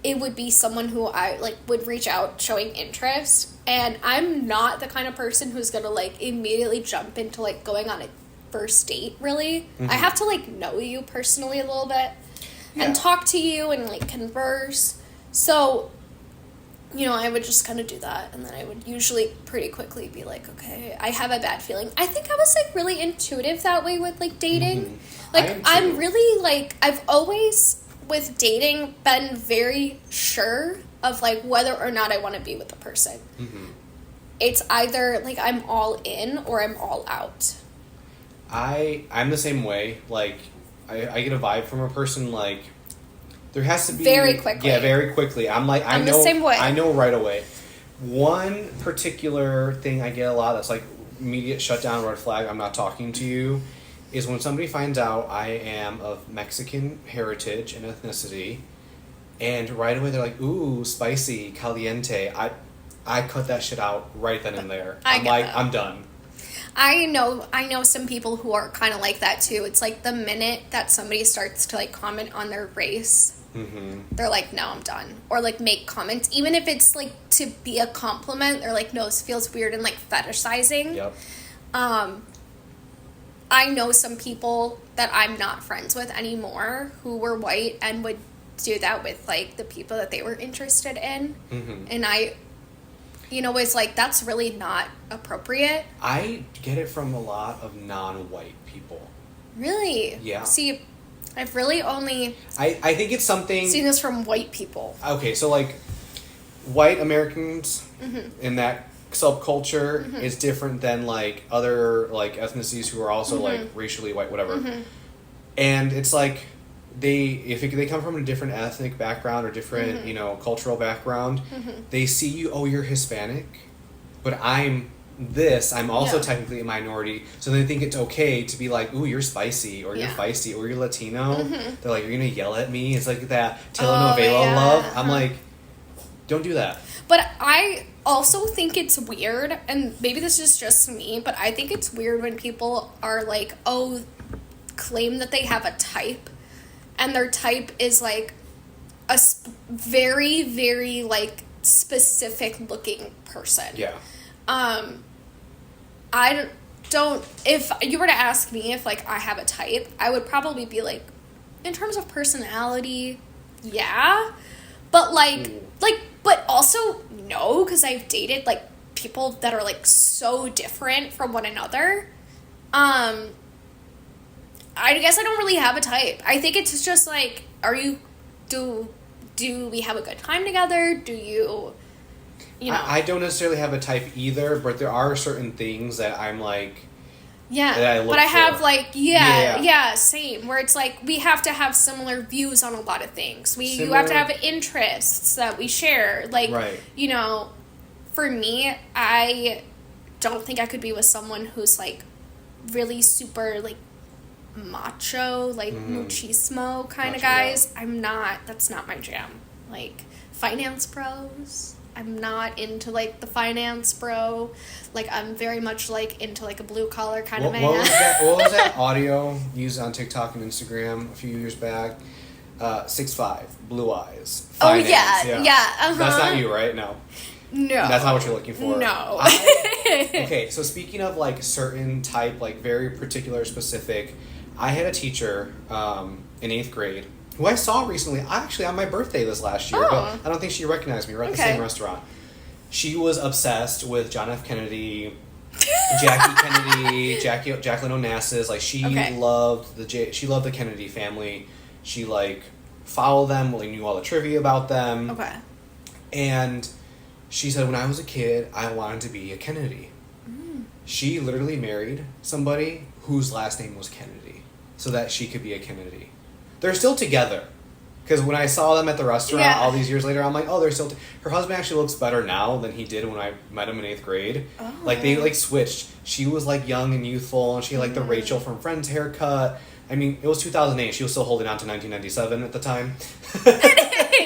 it would be someone who I, like, would reach out showing interest. And I'm not the kind of person who's gonna, like, immediately jump into, like, going on a first date, really. I have to, like, know you personally a little bit and talk to you and, like, converse. So... I would just kind of do that, and then I would usually pretty quickly be like, okay, I have a bad feeling. I think I was, like, really intuitive that way with, like, dating. Like, I'm really, like, I've always, with dating, been very sure of, like, whether or not I want to be with the person. It's either, like, I'm all in or I'm all out. I'm the same way. Like, I get a vibe from a person, like... There has to be... Very quickly. Yeah, very quickly. I'm know, the same way. I know right away. One particular thing I get a lot that's like immediate shutdown, red flag, I'm not talking to you, is when somebody finds out I am of Mexican heritage and ethnicity, and right away they're like, ooh, spicy, caliente. I cut that shit out right then and there. I'm done. I know some people who are kind of like that too. It's like the minute that somebody starts to, like, comment on their race, they're like, no, I'm done. Or, like, make comments. Even if it's, like, to be a compliment, they're like, no, this feels weird, and, like, fetishizing. Yep. I know some people that I'm not friends with anymore who were white and would do that with, like, the people that they were interested in. And I... was like, that's really not appropriate. I get it from a lot of non-white people. Really? Yeah. See, I've really only... I think it's something... seen this from white people. Okay, so, like, white Americans in that subculture is different than, like, other, like, ethnicities who are also, like, racially white, whatever. And it's like... If they come from a different ethnic background or different, cultural background, they see you, oh, you're Hispanic? but I'm also technically a minority, so they think it's okay to be like, ooh, you're spicy, or you're feisty, or you're Latino. They're like, you're gonna yell at me. It's like that telenovela love. I'm like, don't do that. But I also think it's weird, and maybe this is just me, but I think it's weird when people are like, claim that they have a type, and their type is like a very, very like specific looking person. Yeah. I don't, if you were to ask me if, like, I have a type, I would probably be, like, in terms of personality, yeah, but, but also, no, because I've dated, like, people that are, like, so different from one another. I guess I don't really have a type. I think it's just, like, do we have a good time together? Do you... I don't necessarily have a type either, but there are certain things that I'm like... Yeah, that I look but I for. have like, same. Where it's like, we have to have similar views on a lot of things. You have to have interests that we share. Like, right. For me, I don't think I could be with someone who's like really super like macho, like machismo kind of guys. That's not my jam. Like, finance bros... I'm not into, like, the finance bro. Like, I'm very much, like, into, like, a blue-collar kind of man. What was that audio used on TikTok and Instagram a few years back? 6'5", blue eyes, finance. Oh, yeah. That's not you, right? No. That's not what you're looking for. No. Okay, so speaking of, like, certain type, like, very particular, specific, I had a teacher in 8th grade who I saw recently, actually on my birthday this last year, but I don't think she recognized me. We were at the same restaurant. She was obsessed with John F. Kennedy, Jackie Kennedy, Jacqueline Onassis. Like, she loved the Kennedy family. She, like, followed them, like, knew all the trivia about them. Okay. And she said, when I was a kid, I wanted to be a Kennedy. She literally married somebody whose last name was Kennedy so that she could be a Kennedy. They're still together. Because when I saw them at the restaurant all these years later, I'm like, oh, they're still... Her husband actually looks better now than he did when I met him in 8th grade. Oh. Like, they, like, switched. She was, like, young and youthful, and she had, like, the Rachel from Friends haircut. I mean, it was 2008. She was still holding on to 1997 at the time.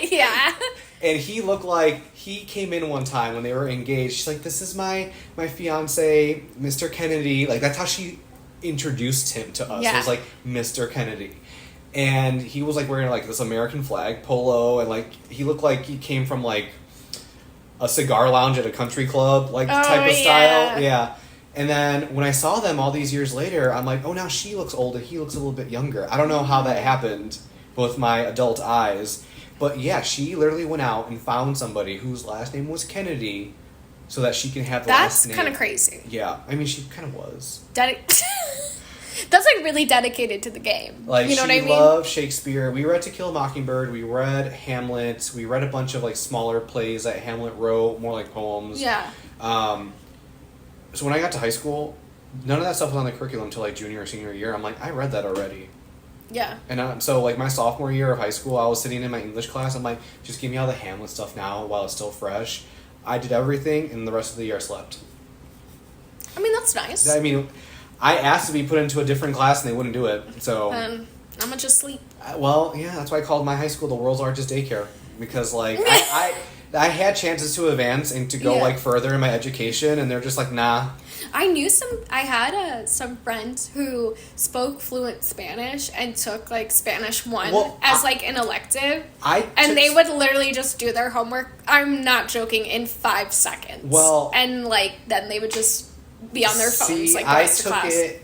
Yeah. And he looked like... He came in one time when they were engaged. She's like, this is my fiancé, Mr. Kennedy. Like, that's how she introduced him to us. Yeah. It was, like, Mr. Kennedy. And he was, like, wearing, like, this American flag polo, and, like, he looked like he came from, like, a cigar lounge at a country club, like, type of style. Yeah. And then when I saw them all these years later, I'm like, oh, now she looks old and he looks a little bit younger. I don't know how that happened with my adult eyes. But, yeah, she literally went out and found somebody whose last name was Kennedy so that she can have the last name. That's kind of crazy. Yeah. I mean, she kind of was. That's, like, really dedicated to the game. Like, you know what I mean? She loved Shakespeare. We read To Kill a Mockingbird. We read Hamlet. We read a bunch of, like, smaller plays that Hamlet wrote, more like poems. Yeah. So when I got to high school, none of that stuff was on the curriculum until, like, junior or senior year. I'm like, I read that already. Yeah. And so, like, my sophomore year of high school, I was sitting in my English class. I'm like, just give me all the Hamlet stuff now while it's still fresh. I did everything, and the rest of the year I slept. I mean, that's nice. I mean... I asked to be put into a different class, and they wouldn't do it, so... I'm gonna just sleep. Well, yeah, that's why I called my high school the world's largest daycare. Because, like, I had chances to advance and to go, like, further in my education, and they're just like, nah. I had some friends who spoke fluent Spanish and took, like, Spanish 1 as, like, an elective. And they would literally just do their homework, I'm not joking, in 5 seconds. Well... And, like, then they would just... be on their phones, like, the rest of class. I took it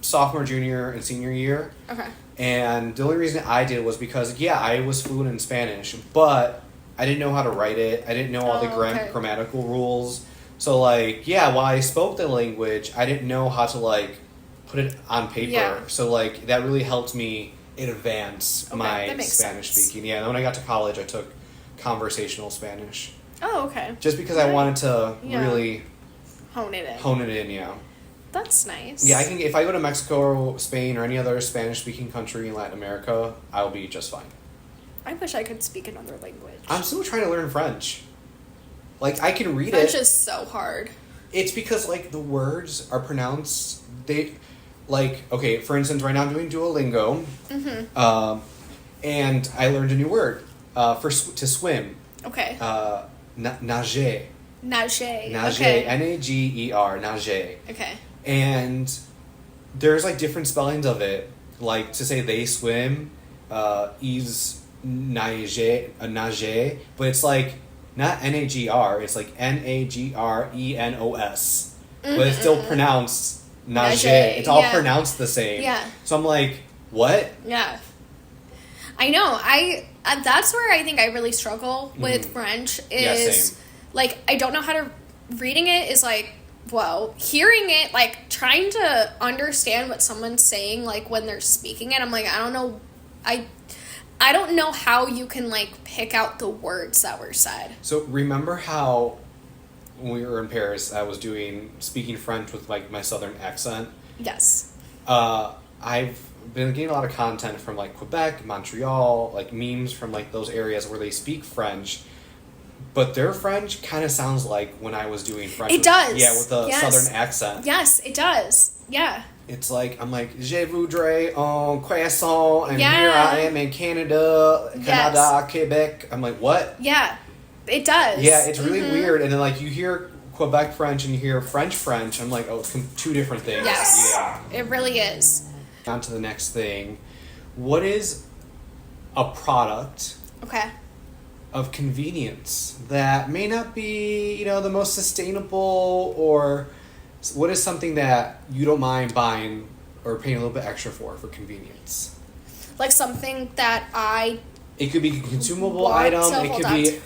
sophomore, junior, and senior year. Okay. And the only reason I did was because, I was fluent in Spanish, but I didn't know how to write it. I didn't know all the grammatical rules. So, like, while I spoke the language, I didn't know how to, like, put it on paper. Yeah. So, like, that really helped me advance my Spanish speaking. Yeah, and when I got to college, I took conversational Spanish. Oh, okay. Just because I wanted to really... Hone it in, yeah. That's nice. Yeah, I can. If I go to Mexico, Spain, or any other Spanish-speaking country in Latin America, I'll be just fine. I wish I could speak another language. I'm still trying to learn French. Like, I can read French it. is so hard. It's because, like, the words are pronounced... Like, okay, for instance, right now I'm doing Duolingo. Mm-hmm. And I learned a new word to swim. Okay. Nager. Nager. Nager. Okay. Nager. Nager. Okay. And there's, like, different spellings of it. Like, to say they swim is nager, but it's, like, not N-A-G-R, it's, like, N-A-G-R-E-N-O-S. But it's still pronounced nager. It's all pronounced the same. Yeah. So I'm like, what? Yeah. I know. That's where I think I really struggle with French is, same. like, I don't know how to... Reading it is, like, well, hearing it, like, trying to understand what someone's saying, like, when they're speaking it, I'm like, I don't know... I don't know how you can, like, pick out the words that were said. So remember how when we were in Paris, I was speaking French with, like, my southern accent? Yes. I've been getting a lot of content from, like, Quebec, Montreal, like, memes from, like, those areas where they speak French, but their French kind of sounds like when I was doing French. It does. Yeah, with the southern accent. Yes, it does. Yeah. It's like, I'm like, je voudrais un croissant, and here I am in Canada, Quebec. I'm like, what? Yeah, it does. Yeah, it's really weird. And then, like, you hear Quebec French and you hear French. I'm like, oh, it's two different things. Yes. Yeah. It really is. On to the next thing. What is a product of convenience that may not be, the most sustainable, or what is something that you don't mind buying or paying a little bit extra for convenience? Like something that it could be a consumable item,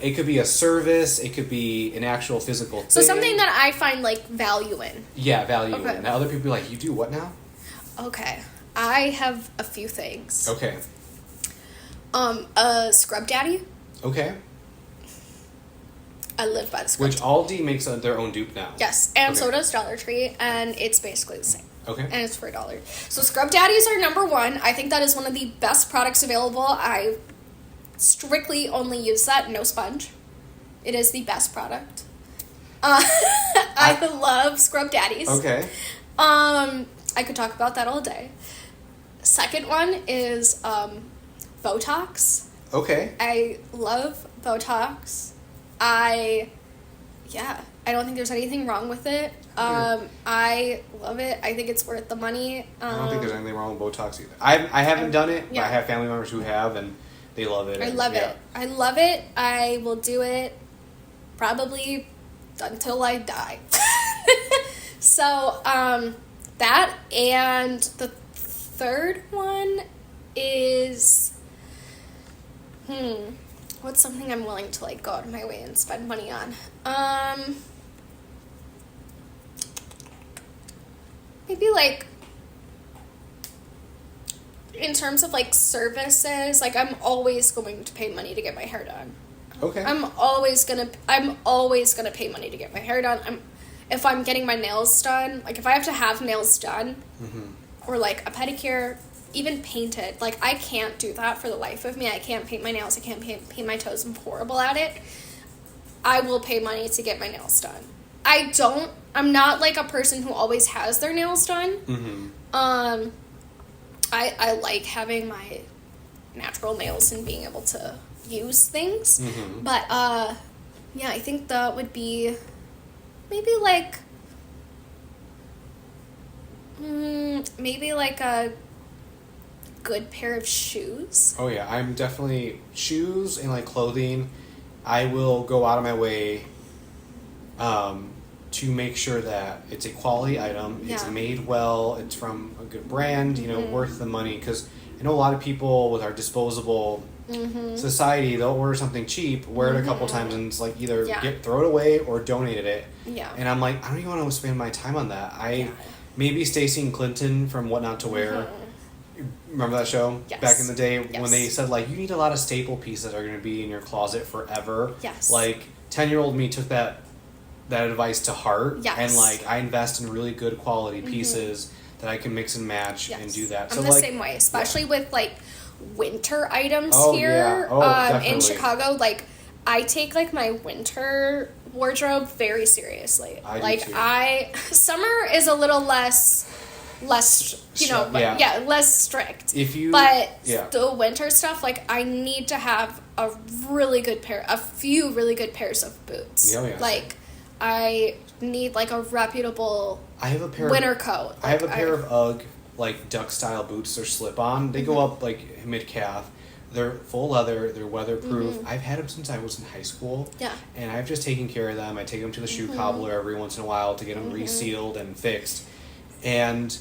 it could be a service, it could be an actual physical thing. So something that I find, like, value in. Yeah, value in. Now other people be like, you do what now? Okay. I have a few things. Okay. A Scrub Daddy. Okay. I live by the Scrub Which Aldi makes their own dupe now. Yes, and so does Dollar Tree, and it's basically the same. Okay. And it's for $1. So Scrub Daddies are number one. I think that is one of the best products available. I strictly only use that, no sponge. It is the best product. I love Scrub Daddies. Okay. I could talk about that all day. Second one is Botox. Okay. I love Botox. I don't think there's anything wrong with it. I love it. I think it's worth the money. I don't think there's anything wrong with Botox either. I haven't done it, but I have family members who have, and they love it. I love it. I love it. I will do it probably until I die. So, that, and the third one is, what's something I'm willing to, like, go out of my way and spend money on? Maybe, like, in terms of, like, services, like, I'm always going to pay money to get my hair done. Okay. I'm always gonna pay money to get my hair done. If I'm getting my nails done, like, if I have to have nails done, or, like, a pedicure, even painted, like, I can't do that for the life of me. I can't paint my nails. I can't paint my toes. I'm horrible at it. I will pay money to get my nails done. I'm not, like, a person who always has their nails done. I like having my natural nails and being able to use things. But, I think that would be maybe, like, a good pair of shoes. Oh, yeah. I'm definitely... Shoes and, like, clothing, I will go out of my way to make sure that it's a quality item, it's made well, it's from a good brand, worth the money. Because I know a lot of people with our disposable society, they'll order something cheap, wear it a couple times, and it's like either throw it away or donate it. Yeah. And I'm like, I don't even want to spend my time on that. Maybe Stacey and Clinton from What Not to Wear. Remember that show? Yes. Back in the day when they said, like, you need a lot of staple pieces that are going to be in your closet forever. Yes. Like, 10-year-old me took that advice to heart. Yes. And, like, I invest in really good quality pieces that I can mix and match and do that. I'm the same way, especially with, like, winter items Oh, here yeah. Oh, in definitely. Chicago. Like, I take, like, my winter wardrobe very seriously. I do too. Summer is a little less, less strict. The winter stuff, like, I need to have a few really good pairs of boots. Yeah. Like, I need, like, a reputable winter coat. I have a pair of UGG, like, duck-style boots. They're slip-on. They go up, like, mid-calf. They're full leather. They're weatherproof. Mm-hmm. I've had them since I was in high school. Yeah. And I've just taken care of them. I take them to the shoe cobbler every once in a while to get them resealed and fixed. And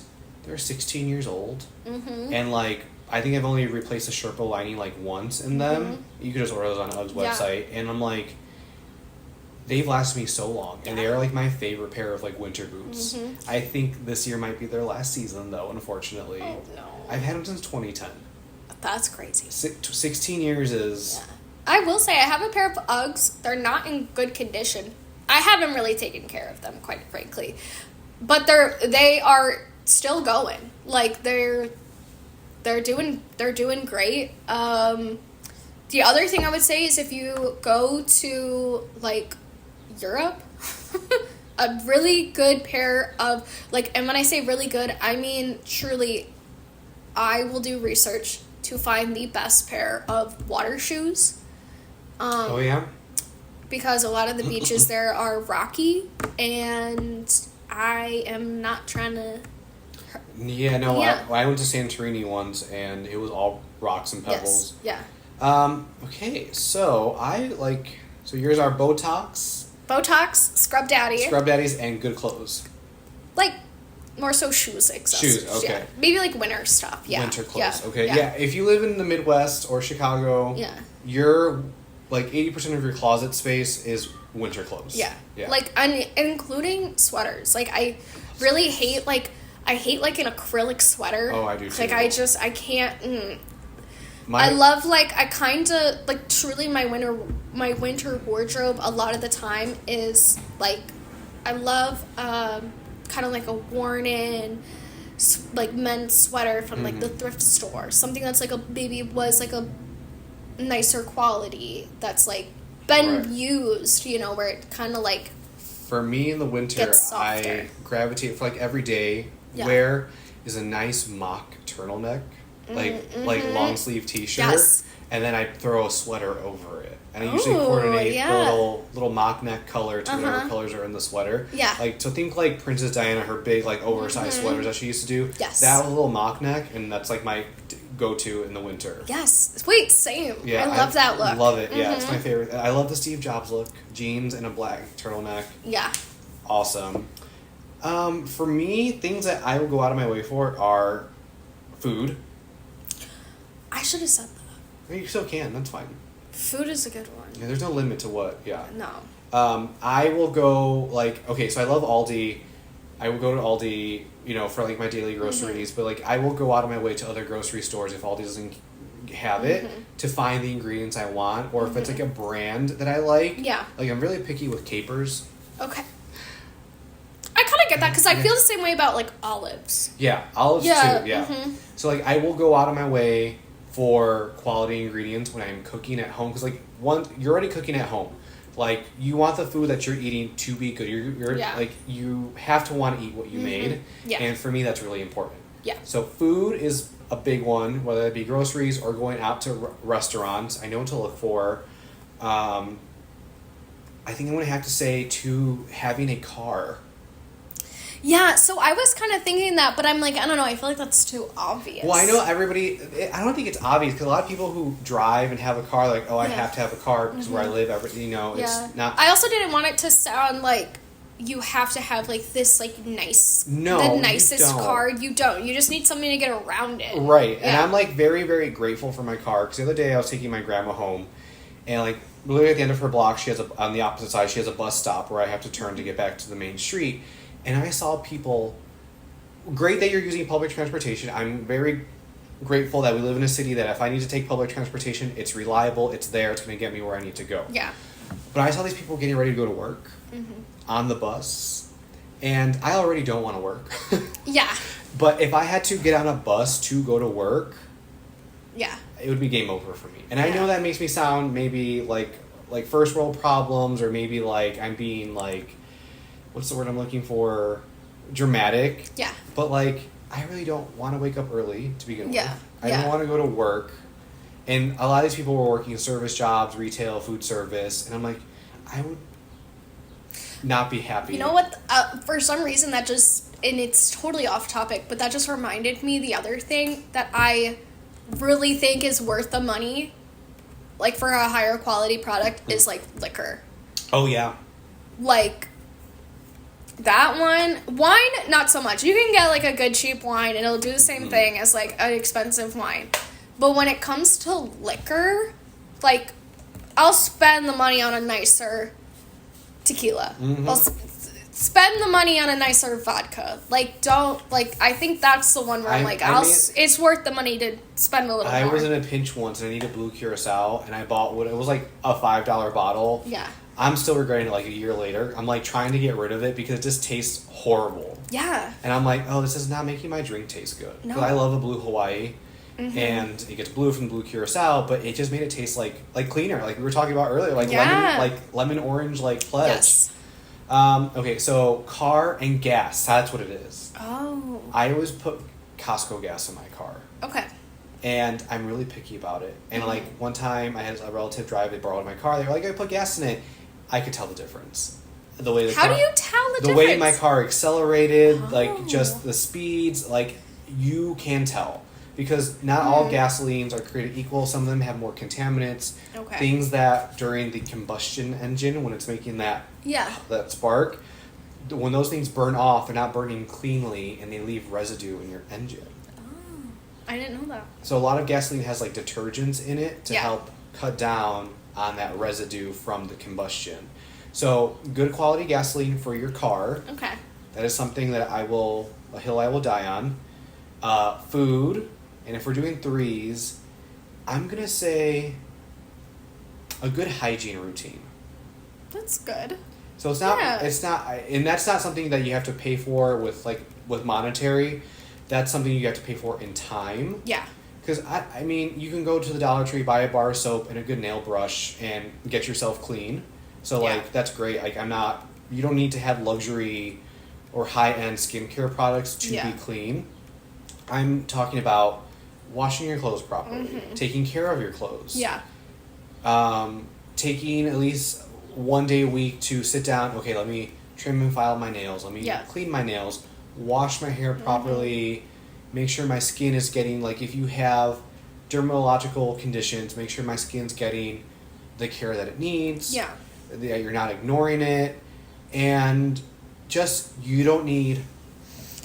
they're 16 years old. Mm-hmm. And, like, I think I've only replaced the Sherpa lining, like, once in them. You can just order those on UGG's website. And I'm like, they've lasted me so long. And they are, like, my favorite pair of, like, winter boots. Mm-hmm. I think this year might be their last season, though, unfortunately. Oh, no. I've had them since 2010. That's crazy. 16 years is... Yeah. I will say, I have a pair of Uggs. They're not in good condition. I haven't really taken care of them, quite frankly. But they are still going. Like, they're doing great. The other thing I would say is if you go to, like, Europe, a really good pair of, like, and when I say really good, I mean truly, I will do research to find the best pair of water shoes. Oh, yeah? Because a lot of the beaches there are rocky, and I am not trying to... Yeah, no, yeah. I went to Santorini once, and it was all rocks and pebbles. Yes, yeah. Okay, so so yours are Botox, Scrub Daddy. Scrub Daddies, and good clothes. Like, more so shoes accessories. Shoes, okay. Yeah. Maybe, like, winter stuff, yeah. Winter clothes, yeah. okay. Yeah. If you live in the Midwest or Chicago, you're, like, 80% of your closet space is winter clothes. Yeah. Like, including sweaters. Like, I really hate, like... an acrylic sweater. Oh, I do too. Like, I can't... I love, like, I kind of... Like, truly, my winter wardrobe, a lot of the time, is, like... I love, kind of like a worn-in, like, men's sweater from, like, the thrift store. Something that's, like, was, like, a nicer quality that's, like, been used, where it kind of, like... For me, in the winter, I gravitate for, like, everyday wear is a nice mock turtleneck, like long sleeve t-shirt, and then I throw a sweater over it, and I usually coordinate the little mock neck color to whatever colors are in the sweater. Yeah. Like, so think like Princess Diana, her big like oversized sweaters that she used to do. Yes. That little mock neck, and that's like my go-to in the winter. Yes. Wait, same. Yeah, I love that look. Love it. Yeah, it's my favorite. I love the Steve Jobs look. Jeans and a black turtleneck. Yeah. Awesome. For me, things that I will go out of my way for are food. I should have said that. You still can. That's fine. Food is a good one. Yeah, there's no limit to what. Yeah. No. I will go so I love Aldi. I will go to Aldi, for like my daily groceries, but like I will go out of my way to other grocery stores if Aldi doesn't have it to find the ingredients I want, or if it's like a brand that I like. Yeah. Like, I'm really picky with capers. Okay. I kind of get that because I feel the same way about, like, olives. Yeah, olives too, yeah. Mm-hmm. So, like, I will go out of my way for quality ingredients when I'm cooking at home. Because, like, you're already cooking at home. Like, you want the food that you're eating to be good. You're like, you have to want to eat what you made. Yeah. And for me, that's really important. Yeah. So, food is a big one, whether it be groceries or going out to restaurants. I know what to look for. I think I'm going to have to say, to having a car. Yeah, so I was kind of thinking that, but I'm like, I don't know, I feel like that's too obvious. Well, I know I don't think it's obvious, because a lot of people who drive and have a car, like, I have to have a car because where I live, it's not... I also didn't want it to sound like you have to have, like, this, like, the nicest car. You don't. You just need something to get around it. Right, and I'm, like, very, very grateful for my car, because the other day I was taking my grandma home, and, like, literally at the end of her block, on the opposite side, she has a bus stop where I have to turn to get back to the main street. And I saw people... Great that you're using public transportation. I'm very grateful that we live in a city that if I need to take public transportation, it's reliable, it's there, it's going to get me where I need to go. Yeah. But I saw these people getting ready to go to work on the bus, and I already don't want to work. Yeah. But if I had to get on a bus to go to work... Yeah. It would be game over for me. And I know that makes me sound maybe like like first world problems, or maybe like I'm being like, what's the word I'm looking for? Dramatic. Yeah. But like, I really don't want to wake up early to begin with. I Yeah. don't want to go to work. And a lot of these people were working service jobs, retail, food service, and I'm like, I would not be happy. You know what? For some reason that just, and it's totally off topic, but that just reminded me the other thing that I really think is worth the money, like for a higher quality product, is like liquor. Oh yeah. Like that wine, not so much. You can get like a good cheap wine and it'll do the same thing as like an expensive wine. But when it comes to liquor, like I'll spend the money on a nicer tequila. I'll spend the money on a nicer vodka. Like I think that's the one where I'm like, it's worth the money to spend a little more. I was in a pinch once and I needed blue curacao and I bought it was like a $5 bottle. Yeah. I'm still regretting it like a year later. I'm like trying to get rid of it because it just tastes horrible. Yeah. And I'm like, oh, this is not making my drink taste good. No. Because I love a blue Hawaii. And it gets blue from blue curacao, but it just made it taste like cleaner, like we were talking about earlier, like lemon orange, like pledge. Yes. Okay, so car and gas, that's what it is. Oh. I always put Costco gas in my car. Okay. And I'm really picky about it. And like one time I had a relative drive, they borrowed my car, they were like, I put gas in it. I could tell the difference. The way How do you tell the difference? The way my car accelerated, like just the speeds, like you can tell. Because not all gasolines are created equal. Some of them have more contaminants. Okay. Things that during the combustion engine, when it's making that spark, when those things burn off, they're not burning cleanly and they leave residue in your engine. Oh, I didn't know that. So a lot of gasoline has like detergents in it to help cut down on that residue from the combustion. So good quality gasoline for your car. Okay. That is something that a hill I will die on. Food. And if we're doing threes, I'm going to say a good hygiene routine. That's good. So it's not, and that's not something that you have to pay for with monetary. That's something you have to pay for in time. Yeah. Because, I mean, you can go to the Dollar Tree, buy a bar of soap and a good nail brush and get yourself clean. So, that's great. Like, you don't need to have luxury or high-end skincare products to be clean. I'm talking about washing your clothes properly, taking care of your clothes. Yeah. Taking at least one day a week to sit down, okay, let me trim and file my nails, let me clean my nails, wash my hair properly, make sure my skin is getting, like if you have dermatological conditions, make sure my skin's getting the care that it needs. Yeah. That you're not ignoring it. And just, you don't need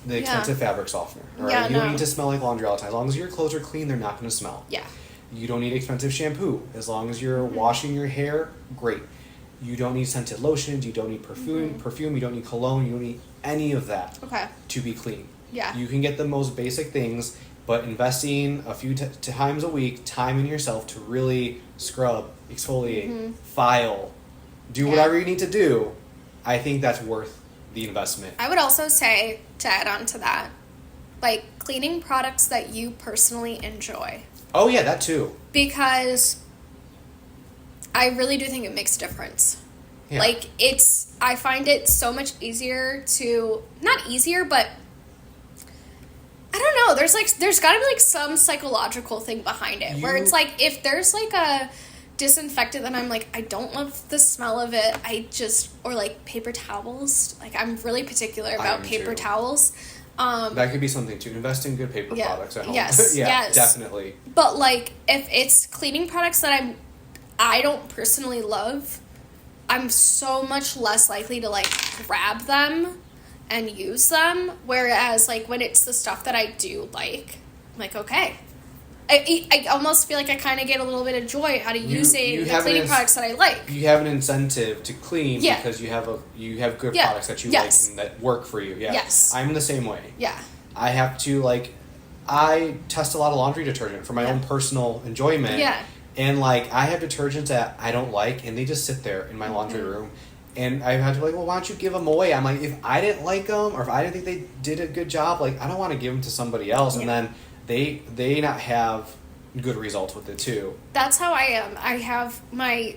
the expensive fabric softener. All right? You don't need to smell like laundry all the time. As long as your clothes are clean, they're not going to smell. Yeah. You don't need expensive shampoo. As long as you're washing your hair, great. You don't need scented lotions. You don't need perfume. You don't need cologne. You don't need any of that to be clean. Yeah. You can get the most basic things, but investing a few times a week, time in yourself to really scrub, exfoliate, file, do whatever you need to do, I think that's worth the investment. I would also say, to add on to that, like cleaning products that you personally enjoy. Oh yeah, that too. Because I really do think it makes a difference. Yeah. Like I find it so much easier to, not easier, but I don't know, there's gotta be like some psychological thing behind it where it's like, if there's like a disinfectant that I'm like, I don't love the smell of it, or like paper towels, like I'm really particular about paper towels. That could be something to invest in good paper products at home. Yes, yes, definitely. But like, if it's cleaning products that I don't personally love, I'm so much less likely to like grab them and use them. Whereas like when it's the stuff that I do like, I'm like, okay. I almost feel like I kind of get a little bit of joy out of using the cleaning products that I like. You have an incentive to clean because you have good products that you like and that work for you. Yeah. Yes. I'm the same way. Yeah. I have to I test a lot of laundry detergent for my own personal enjoyment. Yeah. And I have detergents that I don't like and they just sit there in my laundry room. And I had to be like, well, why don't you give them away? I'm like, if I didn't like them or if I didn't think they did a good job, I don't want to give them to somebody else. Yeah. And then they not have good results with it too. That's how I am. I have my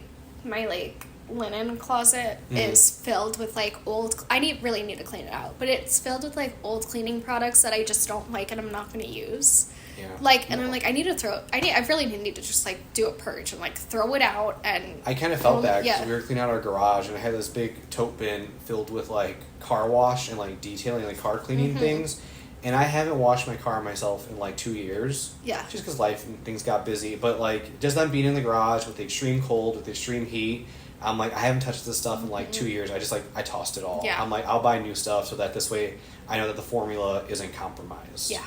my, like, linen closet is filled with, like, old... really need to clean it out. But it's filled with, like, old cleaning products that I just don't like and I'm not going to use. Yeah. Like, and I'm like, I need to throw... I really need to just, like, do a purge and, like, throw it out and... I kind of felt that because yeah. we were cleaning out our garage and I had this big tote bin filled with, like, car wash and, like, detailing, like, car cleaning things. And I haven't washed my car myself in, like, 2 years. Yeah. Just because life and things got busy. But, like, just them being in the garage with the extreme cold, with the extreme heat, I'm like, I haven't touched this stuff in, like, 2 years. I tossed it all. Yeah. I'm like, I'll buy new stuff so that this way I know that the formula isn't compromised. Yeah.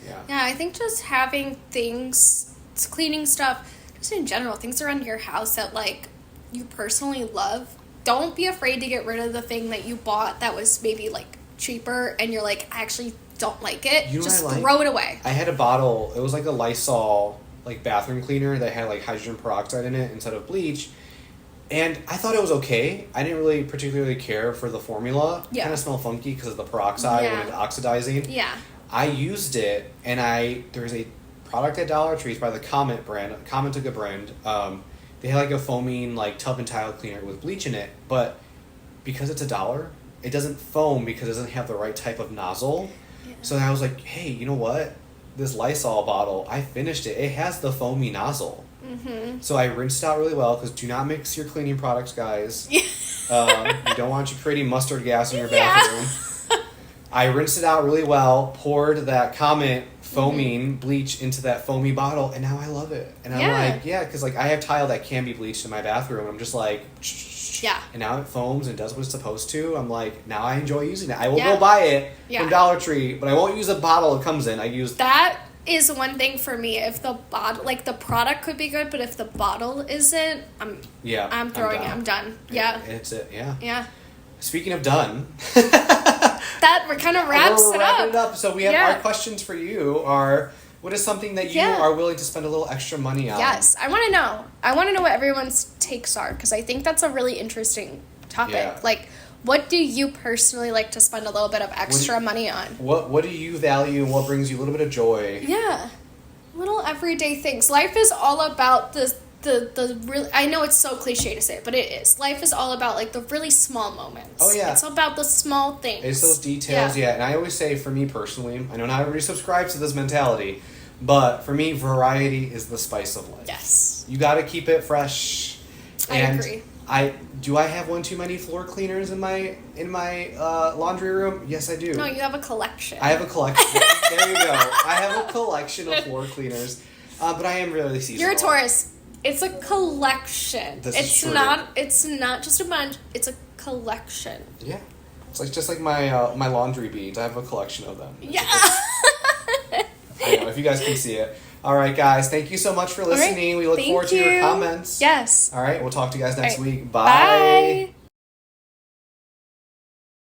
Yeah. Yeah, I think just having things, cleaning stuff, just in general, things around your house that, like, you personally love. Don't be afraid to get rid of the thing that you bought that was maybe, like, cheaper and you're like, I actually don't like it. You know just what I like? throw it away. I had a bottle, it was like a Lysol, like, bathroom cleaner that had, like, hydrogen peroxide in it instead of bleach. And I thought it was okay. I didn't really particularly care for the formula. Yeah. It kind of smelled funky because of the peroxide when it's oxidizing. Yeah. I used it, and there's a product at Dollar Tree by the Comet brand. Comet took a brand. They had, like, a foaming, like, tub and tile cleaner with bleach in it. But because it's $1, it doesn't foam because it doesn't have the right type of nozzle. Yeah. So I was like, hey, you know what? This Lysol bottle, I finished it. It has the foamy nozzle. Mm-hmm. So I rinsed it out really well because do not mix your cleaning products, guys. You don't want you creating mustard gas in your bathroom. I rinsed it out really well, poured that Comet foaming bleach into that foamy bottle, and now I love it. And I'm like, because, like, I have tile that can be bleached in my bathroom, and I'm just like, yeah. And now it foams and does what it's supposed to. I'm like, now I enjoy using it. I will go buy it from Dollar Tree, but I won't use the bottle it comes in. I use... That is one thing for me. If the bottle, like, the product could be good, but if the bottle isn't, I'm throwing it. I'm done. Yeah. It's it. Yeah. Yeah. Speaking of done... that kind of wraps it up. So we have our questions for you are, what is something that you are willing to spend a little extra money on? Yes, I want to know. I want to know what everyone's takes are, because I think that's a really interesting topic. Yeah. Like, what do you personally like to spend a little bit of extra money on? What do you value and what brings you a little bit of joy? Yeah. Little everyday things. Life is all about the really, I know it's so cliche to say it, but it is. Life is all about, like, the really small moments. Oh, yeah. It's about the small things. It's those details, yeah. And I always say, for me personally, I know not everybody subscribes to this mentality, but for me, variety is the spice of life. Yes. You got to keep it fresh. I agree. Do I have one too many floor cleaners in my laundry room? Yes, I do. No, you have a collection. I have a collection. There you go. I have a collection of floor cleaners, but I am really seasonal. You're a Taurus. It's a collection. It's true. It's not just a bunch. It's a collection. Yeah, it's like just like my my laundry beads. I have a collection of them. Yeah. I know, if you guys can see it. All right, guys. Thank you so much for listening. We look forward to your comments. Yes. All right. We'll talk to you guys next week. Bye. Bye.